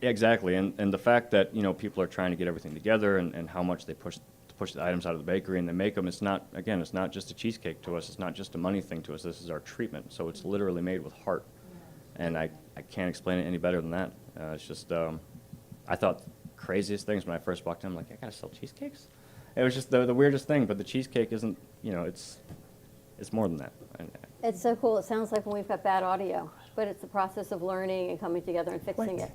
exactly. And the fact that, you know, people are trying to get everything together, and how much they push the items out of the bakery and they make them, it's not just a cheesecake to us. It's not just a money thing to us. This is our treatment. So it's literally made with heart. And I can't explain it any better than that. It's just, I thought craziest things when I first walked in. I'm like, I gotta sell cheesecakes? It was just the weirdest thing, but the cheesecake isn't, you know, it's more than that. It's so cool. It sounds like when we've got bad audio, but it's the process of learning and coming together and fixing it.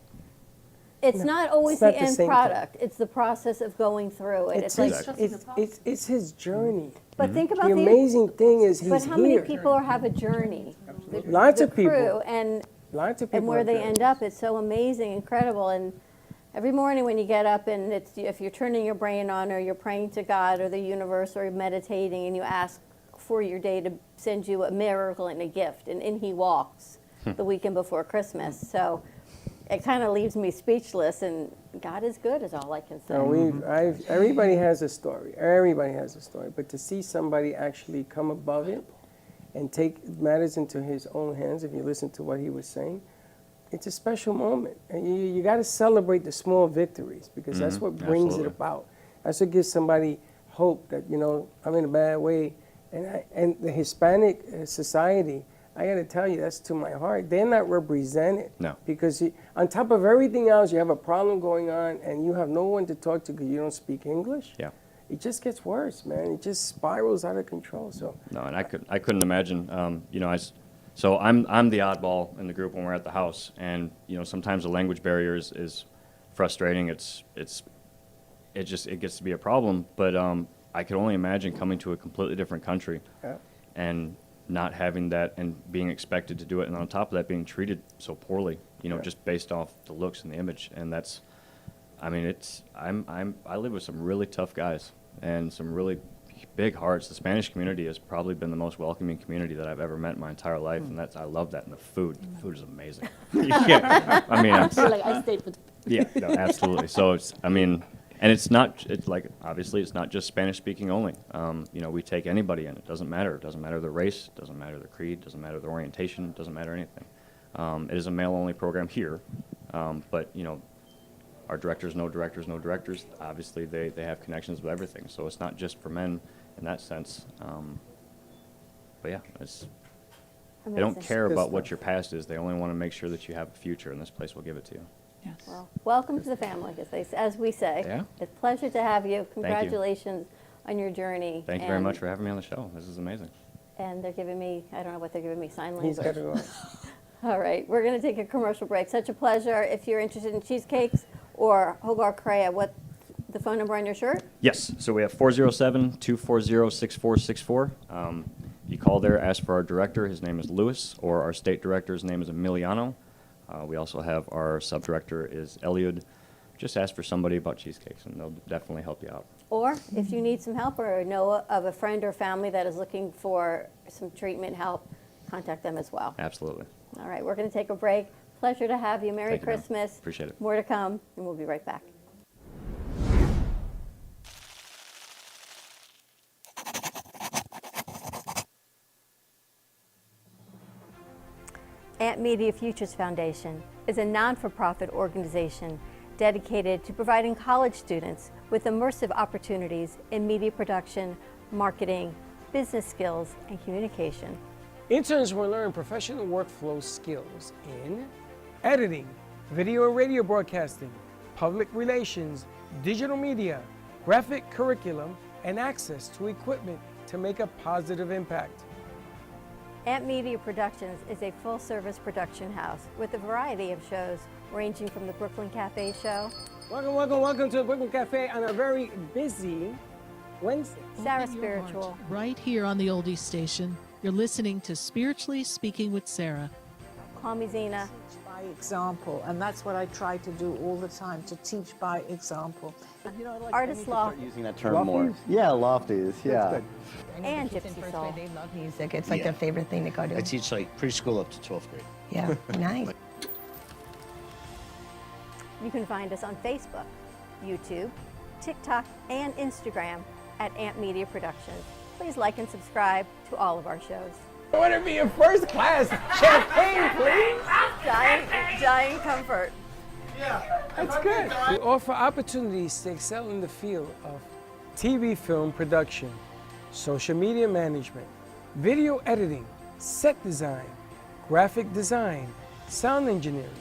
It's not always the end product. It's the process of going through it. It's his journey. But think about the amazing thing is he's here. But how many people have a journey? Lots of crew, people. And lots of people. And where they have end up, it's so amazing, incredible. And every morning when you get up, and if you're turning your brain on, or you're praying to God or the universe, or meditating, and you ask for your day to send you a miracle and a gift, and in He walks the weekend before Christmas. So it kind of leaves me speechless, and God is good is all I can say. Everybody has a story. Everybody has a story. But to see somebody actually come above it and take matters into his own hands, if you listen to what he was saying, it's a special moment. And you got to celebrate the small victories, because that's what brings it about. That's what gives somebody hope that, you know, I'm in a bad way. And the Hispanic society, I got to tell you, that's to my heart. They're not represented. No. Because on top of everything else, you have a problem going on, and you have no one to talk to because you don't speak English. Yeah. It just gets worse, man. It just spirals out of control. So. No, and I couldn't imagine. You know, so I'm the oddball in the group when we're at the house, and you know, sometimes the language barrier is frustrating. It gets to be a problem. But I could only imagine coming to a completely different country, and not having that, and being expected to do it, and on top of that, being treated so poorly, you know, just based off the looks and the image. And that's, I mean, I live with some really tough guys and some really big hearts. The Spanish community has probably been the most welcoming community that I've ever met in my entire life, and I love that. And the food is amazing. I mean, I feel like I stayed with. Yeah, no, absolutely. So and it's like, obviously, it's not just Spanish-speaking only. You know, we take anybody in. It doesn't matter. It doesn't matter their race. It doesn't matter their creed. It doesn't matter their orientation. It doesn't matter anything. It is a male-only program here. But, you know, our directors know directors know directors. Obviously, they have connections with everything. So it's not just for men in that sense. But, yeah, they don't care about what your past is. They only want to make sure that you have a future, and this place will give it to you. Yes. Well, welcome to the family, as we say. Yeah. It's a pleasure to have you. you. Congratulations on your journey. Thank you very much for having me on the show. This is amazing. And they're giving me, I don't know what they're giving me, sign language. He's got to go. All right, we're going to take a commercial break. Such a pleasure. If you're interested in cheesecakes or Hogar Crea, what the phone number on your shirt? Yes, so we have 407-240-6464. You call there, ask for our director. His name is Lewis, or our state director's name is Emiliano. We also have our sub-director is Eliud. Just ask for somebody about cheesecakes, and they'll definitely help you out. Or if you need some help or know of a friend or family that is looking for some treatment help, contact them as well. Absolutely. All right, we're going to take a break. Pleasure to have you. Merry Thank you, ma'am. Christmas. Appreciate it. More to come, and we'll be right back. Amp Media Futures Foundation is a non-for-profit organization dedicated to providing college students with immersive opportunities in media production, marketing, business skills, and communication. Interns will learn professional workflow skills in editing, video and radio broadcasting, public relations, digital media, graphic curriculum, and access to equipment to make a positive impact. Amp Media Productions is a full-service production house with a variety of shows ranging from the Brooklyn Cafe show. Welcome to the Brooklyn Cafe on a very busy Wednesday. Sarah Spiritual. Right here on the Oldies station, you're listening to Spiritually Speaking with Sarah. Call me Zena. By example, and that's what I try to do all the time, to teach by example. Artist Law. Using that term more. Yeah, lofties, yeah. And Gypsy Soul. They love music. It's like their favorite thing to go to. I teach like preschool up to 12th grade. Yeah, nice. You can find us on Facebook, YouTube, TikTok, and Instagram at Amp Media Productions. Please like and subscribe to all of our shows. I want to be in first class. Champagne, please. Giant comfort. That's good. We offer opportunities to excel in the field of TV film production, social media management, video editing, set design, graphic design, sound engineering,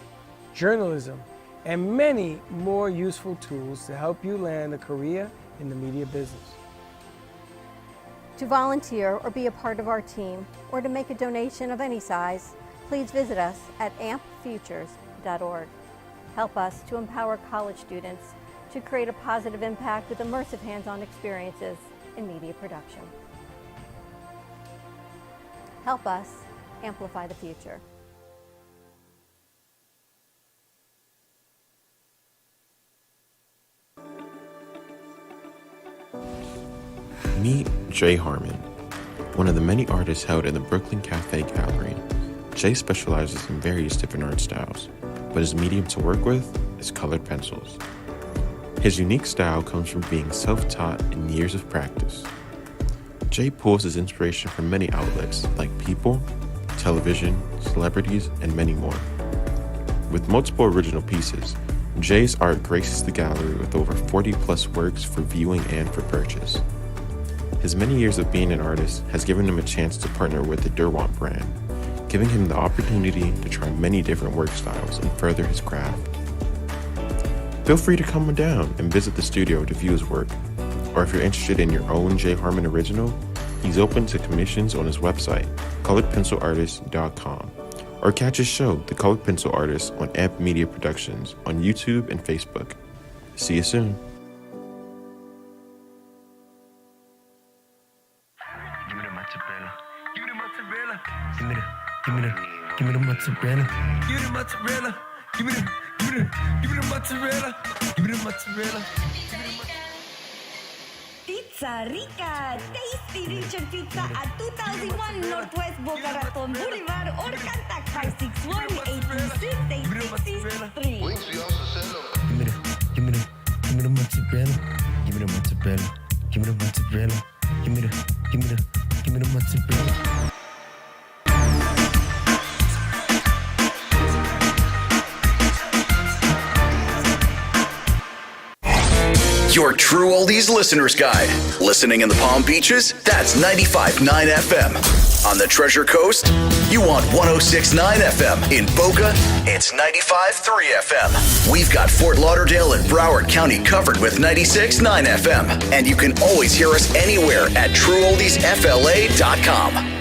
journalism, and many more useful tools to help you land a career in the media business. To volunteer or be a part of our team, or to make a donation of any size, please visit us at ampfutures.org. Help us to empower college students to create a positive impact with immersive hands-on experiences in media production. Help us amplify the future. Meet Jay Harmon, one of the many artists held in the Brooklyn Cafe Gallery. Jay specializes in various different art styles, but his medium to work with is colored pencils. His unique style comes from being self-taught and years of practice. Jay pulls his inspiration from many outlets like people, television, celebrities, and many more. With multiple original pieces, Jay's art graces the gallery with over 40+ works for viewing and for purchase. His many years of being an artist has given him a chance to partner with the Derwent brand, giving him the opportunity to try many different work styles and further his craft. Feel free to come down and visit the studio to view his work, or if you're interested in your own Jay Harmon original, he's open to commissions on his website, coloredpencilartist.com, or catch his show, The Colored Pencil Artist, on Amp Media Productions on YouTube and Facebook. See you soon. Give me the mozzarella. Give me the mozzarella. Give me the mozzarella. Give me the mozzarella. Pizza Rica, tasty Richard Pizza at 2001 Northwest Boca Raton Boulevard or contact 561-826-8663. Give me the mozzarella. Give me the mozzarella. Give me the mozzarella. Give me the mozzarella. Your True Oldies Listener's Guide. Listening in the Palm Beaches? That's 95.9 FM. On the Treasure Coast? You want 106.9 FM. In Boca? It's 95.3 FM. We've got Fort Lauderdale and Broward County covered with 96.9 FM. And you can always hear us anywhere at TrueOldiesFLA.com.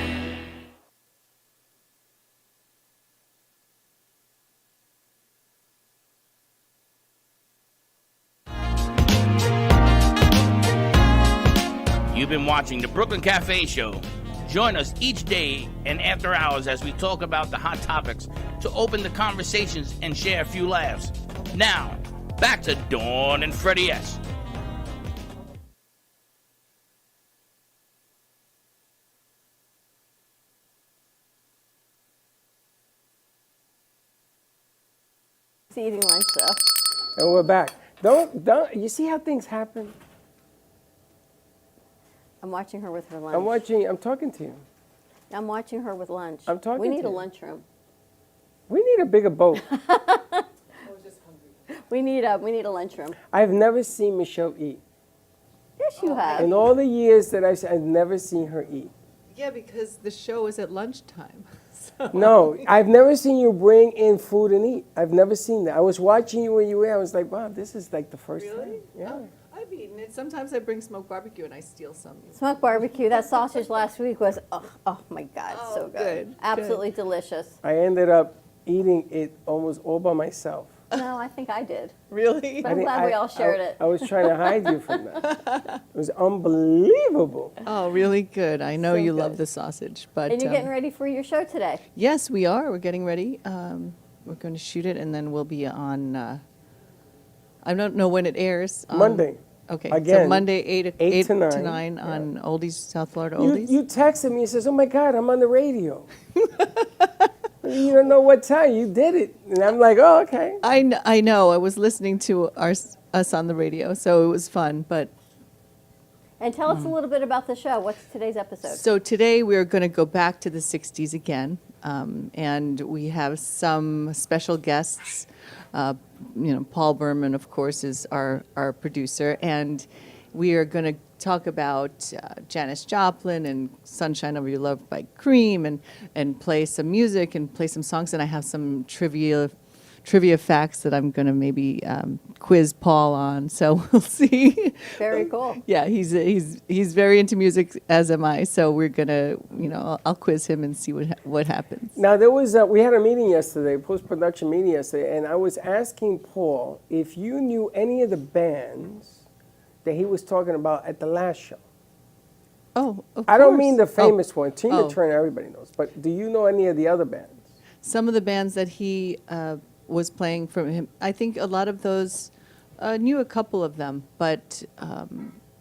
You've been watching the Brooklyn Cafe Show. Join us each day and after hours as we talk about the hot topics to open the conversations and share a few laughs. Now, back to Dawn and Freddie S. He's eating lunch, though. And we're back. Don't. You see how things happen? I'm watching her with her lunch. I'm talking to you. I'm watching her with lunch. I'm talking We to need a you. lunchroom. We need a bigger boat. We need a lunchroom. I've never seen Michelle eat. Yes, you have. In all the years that I've never seen her eat. Yeah, because the show is at lunchtime. So. No, I've never seen you bring in food and eat. I've never seen that. I was watching you when you were there. I was like, wow, this is like the first time. Yeah. Oh, I've eaten it. Sometimes I bring smoked barbecue and I steal some. Smoked barbecue. That sausage last week was, oh my God, so good. good, Absolutely delicious. I ended up eating it almost all by myself. No, I think I did. Really? But I'm glad we all shared it. I was trying to hide you from that. It was unbelievable. Oh, really good. I know So you good. love the sausage, but And you're getting ready for your show today. yes, we are. We're getting ready. We're going to shoot it, and then we'll be on. I don't know when it airs. Monday. Okay. Again, so Monday, 8 to 9 on Oldies, South Florida Oldies. You texted me and says, oh my God, I'm on the radio. You don't know what time. You did it. And I'm like, oh, okay. I know. I was listening to us on the radio, so it was fun. But And tell us a little bit about the show. What's today's episode? so today we're going to go back to the 60s again, and we have some special guests. Paul Berman, of course, is our producer, and we are going to talk about Janis Joplin and Sunshine of Your Love by Cream, and play some music and play some songs. And I have some trivia facts that I'm going to maybe quiz Paul on. So we'll see. Very cool. Yeah, he's very into music, as am I. So we're gonna, I'll quiz him and see what happens. Now, we had a meeting yesterday, post-production meeting yesterday, and I was asking Paul if you knew any of the bands that he was talking about at the last show. Oh, of I don't course. mean the famous one. Tina Oh. Turner, everybody knows. But do you know any of the other bands? Some of the bands that he was playing from him, I think a lot of those, knew a couple of them, but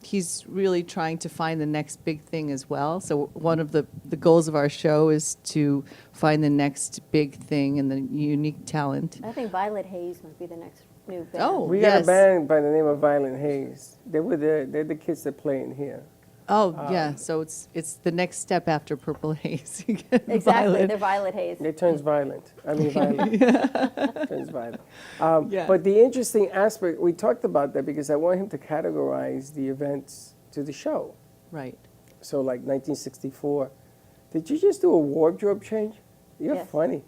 he's really trying to find the next big thing as well. So one of the goals of our show is to find the next big thing and the unique talent. I think Violet Hayes might be the next new band. Oh, We yes. got a band by the name of Violent Hayes. They're the kids that play in here. Oh, yeah. So it's the next step after Purple Haze. You get Exactly. Violet. They're Violet Hayes. It turns violent. I mean, violent. Turns violent. Yeah. But the interesting aspect, we talked about that because I want him to categorize the events to the show. Right. So like 1964. Did you just do a wardrobe change? You're Yes. funny.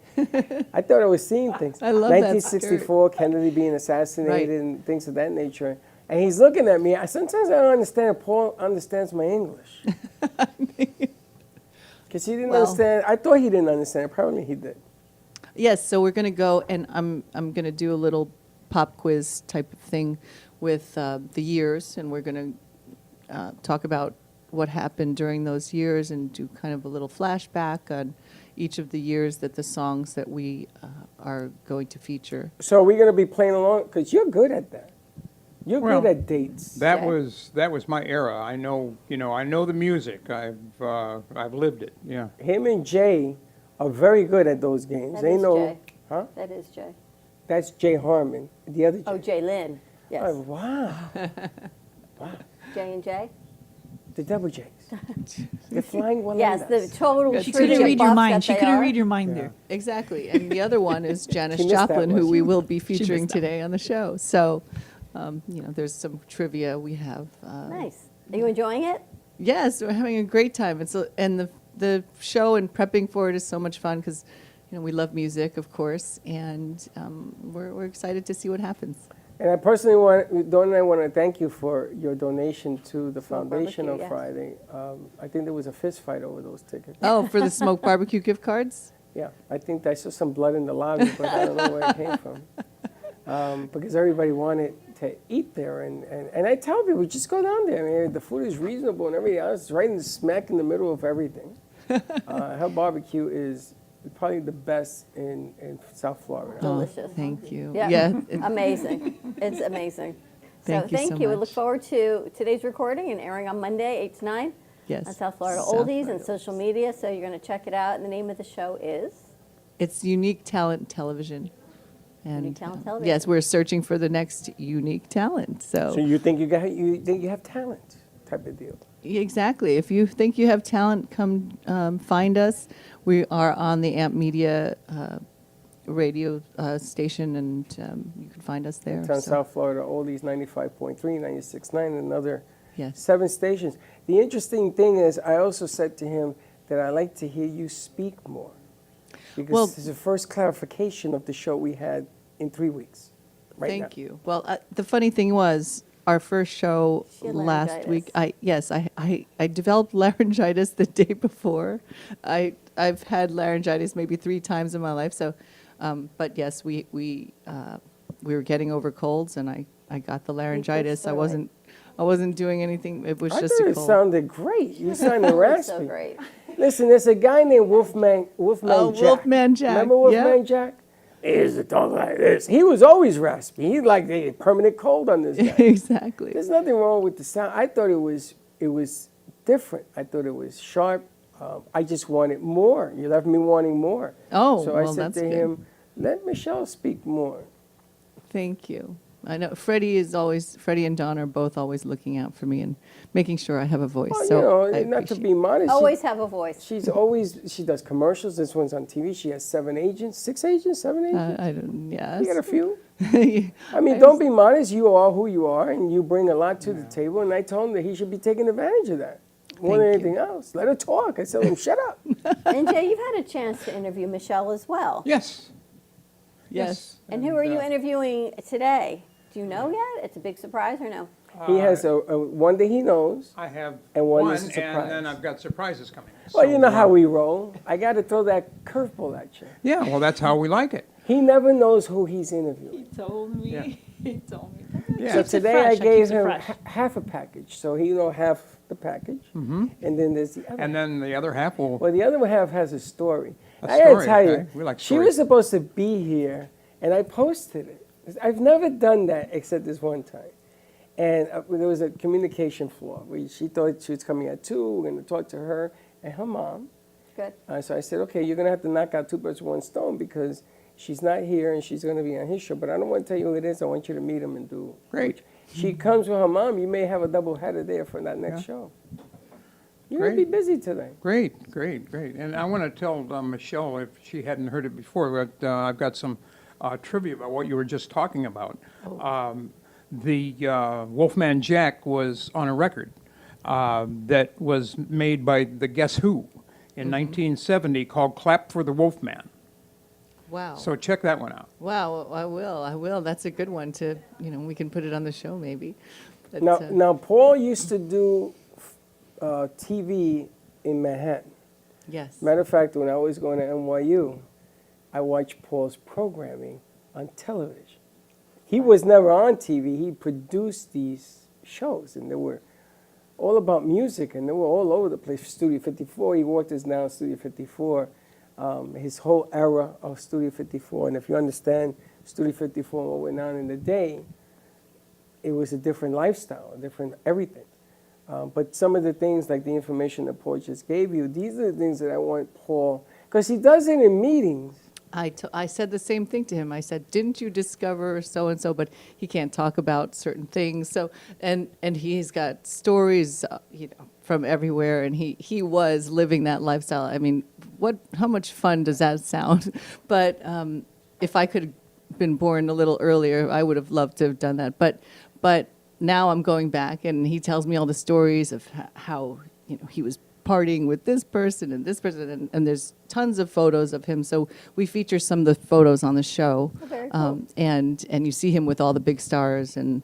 I thought I was seeing things. I love that 1964, Kennedy being assassinated Right. and things of that nature. And he's looking at me. Sometimes I don't understand. Paul understands my English. Because he didn't understand. I thought he didn't understand. Apparently he did. Yes, so we're going to go, and I'm going to do a little pop quiz type of thing with the years, and we're going to talk about what happened during those years and do kind of a little flashback on each of the years that the songs that we are going to feature. So are we going to be playing along? Because you're good at that. You're Well, good at dates. That was my era. I know the music. I've lived it. Yeah. Him and Jay are very good at those games. That They is know. Jay. Huh? That is Jay. That's Jay Harmon. The other Jay. Oh, Jay Lynn. Yes. Oh, wow. J and J? The double J's. They're flying one. Yes, the total She trivia couldn't read your buffs mind. that She they couldn't are. read your mind there. Exactly. And the other one is Janis She missed that Joplin, one. who we will be missed featuring that. today on the show. So There's some trivia we have. Nice. Are you enjoying it? Yes, we're having a great time. And the show and prepping for it is so much fun because, we love music, of course, and we're excited to see what happens. And I personally Dawn and I want to thank you for your donation to the foundation on Friday. I think there was a fist fight over those tickets. Oh, for the smoked barbecue gift cards? Yeah, I think I saw some blood in the lobby, but I don't know where it came from. Because everybody wanted to eat there. And I tell people, just go down there. I mean, the food is reasonable and everything else. It's right in the smack in the middle of everything. Her barbecue is probably the best in South Florida. Delicious. Thank you. Yeah, amazing. It's amazing. Thank you so We look much. forward to today's recording and airing on Monday, 8 to 9. Yes. On South Florida South Oldies Florida and social media. So you're going to check it out. And the name of the show is? It's Unique Talent Television. And Unique Talent Television. yes, we're searching for the next unique talent. So you think you have talent type of deal. Exactly. If you think you have talent, come find us. We are on the AMP Media radio station, and you can find us there. It's on South Florida Oldies 95.3, 96.9, and another Yes. 7 stations. The interesting thing is, I also said to him that I like to hear you speak more. Because it's the first clarification of the show we had in 3 weeks. Thank you. Well, the funny thing was, our first show She had last week, laryngitis. I developed laryngitis the day before. I've had laryngitis maybe 3 times in my life. So, but yes, we were getting over colds, and I got the laryngitis. I wasn't doing anything. It was I just thought a it cold. sounded great. You sounded raspy. So great. Listen, there's a guy named Wolfman Jack. Wolfman Jack. Remember Wolfman Jack? He used to talk like this. He was always raspy. He like a permanent cold on this guy. Exactly. There's nothing wrong with the sound. I thought it was different. I thought it was sharp. I just wanted more. You left me wanting more. Oh, so well, I said that's to good. him, let Michelle speak more. Thank you. I know Freddie and Don are both always looking out for me and making sure I have a voice. Well, so I not to appreciate be modest. Always have a voice. She does commercials. This one's on TV. She has 7 agents, 6 agents, 7 agents. I don't. Yes. You got a few. I mean, don't be modest. You are who you are, and you bring a lot to the table. And I told him that he should be taking advantage of that more than anything else. Let her talk. I said, shut up. And Jay, you've had a chance to interview Michelle as well. Yes. Yes. And who are you interviewing today? Do you know yet? It's a big surprise or no? He has a one that he knows. I have and one that's a and surprise. then I've got surprises coming. Well, So, you know how we roll. I got to throw that curveball at you. Yeah, well, that's how we like it. He never knows who he's interviewing. He told me. Yeah. He told me. Yeah. So Keeps it today fresh. I gave keeps it him fresh. half a package. So he half the package, and then there's the other. And then the other half will. Well, the other half has a story. A I gotta story, tell you, okay. We like she stories. was supposed to be here, and I posted it. I've never done that except this one time. And there was a communication flaw. She thought she was coming at 2. We're going to talk to her and her mom. Good. So I said, okay, you're going to have to knock out 2 birds with 1 stone because she's not here and she's going to be on his show. But I don't want to tell you who it is. I want you to meet him and do. Great. She comes with her mom. You may have a double header there for that next show. You're going to be busy today. Great. And I want to tell Michelle, if she hadn't heard it before, that I've got some trivia about what you were just talking about. The Wolfman Jack was on a record that was made by the Guess Who in 1970 called Clap for the Wolfman. Wow. So check that one out. Wow, I will. That's a good one to, we can put it on the show maybe. But, Now, Paul used to do TV in Manhattan. Yes. Matter of fact, when I was going to NYU, I watched Paul's programming on television. He was never on TV. He produced these shows, and they were all about music, and they were all over the place. Studio 54, he worked as now Studio 54, his whole era of Studio 54. And if you understand Studio 54 and what went on in the day, it was a different lifestyle, a different everything. But some of the things, like the information that Paul just gave you, these are the things that I want Paul, because he does it in meetings. I said the same thing to him. I said, didn't you discover so-and-so, but he can't talk about certain things. So, and he's got stories, from everywhere, and he was living that lifestyle. I mean, how much fun does that sound? But if I could been born a little earlier, I would have loved to have done that. But now I'm going back, and he tells me all the stories of how he was partying with this person, and there's tons of photos of him. So we feature some of the photos on the show, very cool. and you see him with all the big stars, and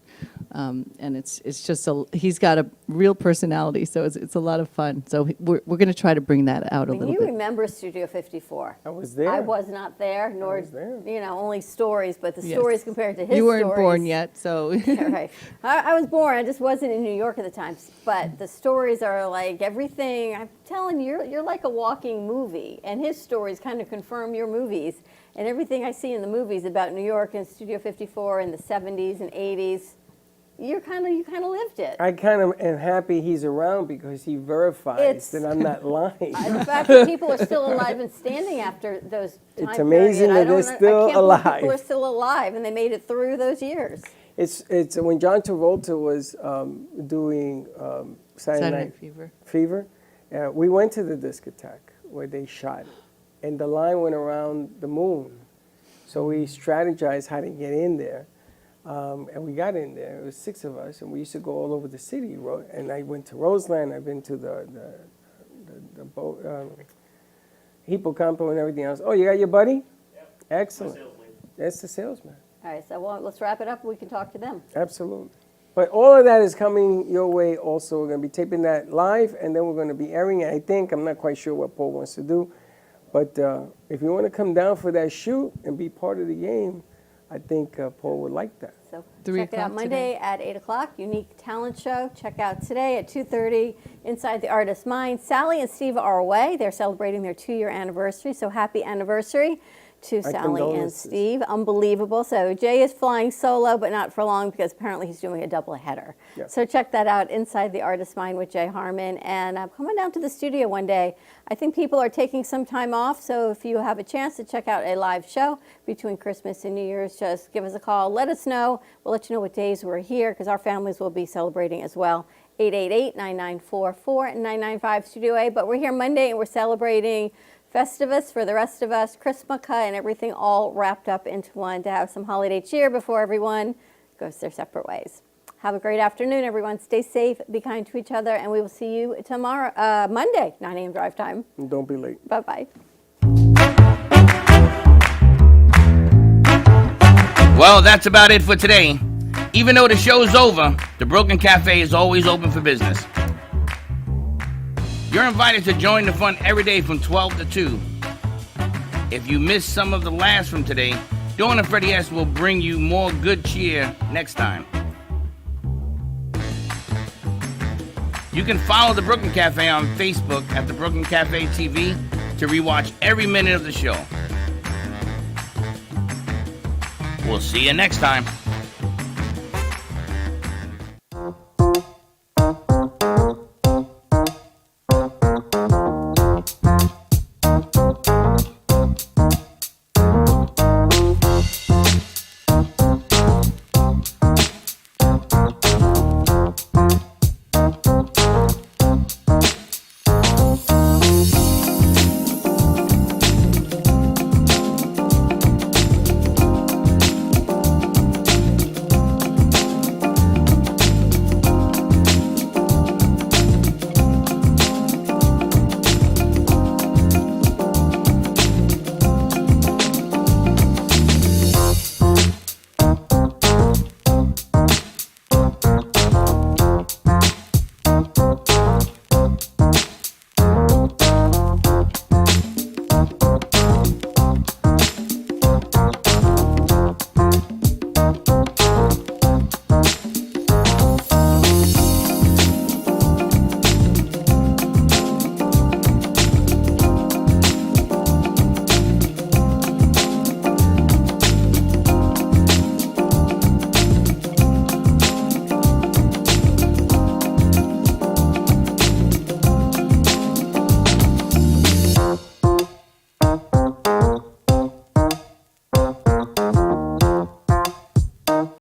it's just he's got a real personality. So it's a lot of fun. So we're going to try to bring that out a little You bit. remember Studio 54? I was there. I was not there, nor was there. only stories, but the Yes. stories compared to his You weren't stories. born yet, so Yeah, right. I was born. I just wasn't in New York at the time. But the stories are like everything. I'm telling you, you're like a walking movie, and his stories kind of confirm your movies. And everything I see in the movies about New York and Studio 54 in the 70s and 80s, you kind of lived it. I kind of am happy he's around because he verifies that I'm not lying. The fact that people are still alive and standing after those time It's amazing period, that they're still I can't believe alive. people are still alive and they made it through those years. It's when John Travolta was doing Saturday Night Fever. We went to the discotheque where they shot it, and the line went around the moon. So we strategized how to get in there, and we got in there. It was 6 of us, and we used to go all over the city. And I went to Roseland. I've been to the Hippocampo and everything else. Oh, you got your buddy? Yep. Excellent. That's the salesman. All right, so let's wrap it up and we can talk to them. Absolutely. But all of that is coming your way also. We're going to be taping that live, and then we're going to be airing it, I think. I'm not quite sure what Paul wants to do. But if you want to come down for that shoot and be part of the game, I think Paul would like that. So check it out Monday at 8 o'clock, Unique Talent Show. Check out today at 2:30, Inside the Artist's Mind. Sally and Steve are away. They're celebrating their 2-year anniversary, so happy anniversary to Sally and Steve. Unbelievable. So Jay is flying solo, but not for long because apparently he's doing a double-header. Yeah. So check that out, Inside the Artist's Mind with Jay Harmon. And coming down to the studio one day. I think people are taking some time off, so if you have a chance to check out a live show between Christmas and New Year's, just give us a call. Let us know. We'll let you know what days we're here because our families will be celebrating as well. 888-9944 and 995 Studio A. But we're here Monday and we're celebrating Festivus for the rest of us, Christmaka, and everything all wrapped up into one to have some holiday cheer before everyone goes their separate ways. Have a great afternoon, everyone. Stay safe, be kind to each other, and we will see you tomorrow, Monday, 9 a.m. drive time. And don't be late. Bye-bye. Well, that's about it for today. Even though the show's over, the Brooklyn Cafe is always open for business. You're invited to join the fun every day from 12 to 2. If you missed some of the laughs from today, Dawn and Freddie S. will bring you more good cheer next time. You can follow the Brooklyn Cafe on Facebook at the Brooklyn Cafe TV to rewatch every minute of the show. We'll see you next time.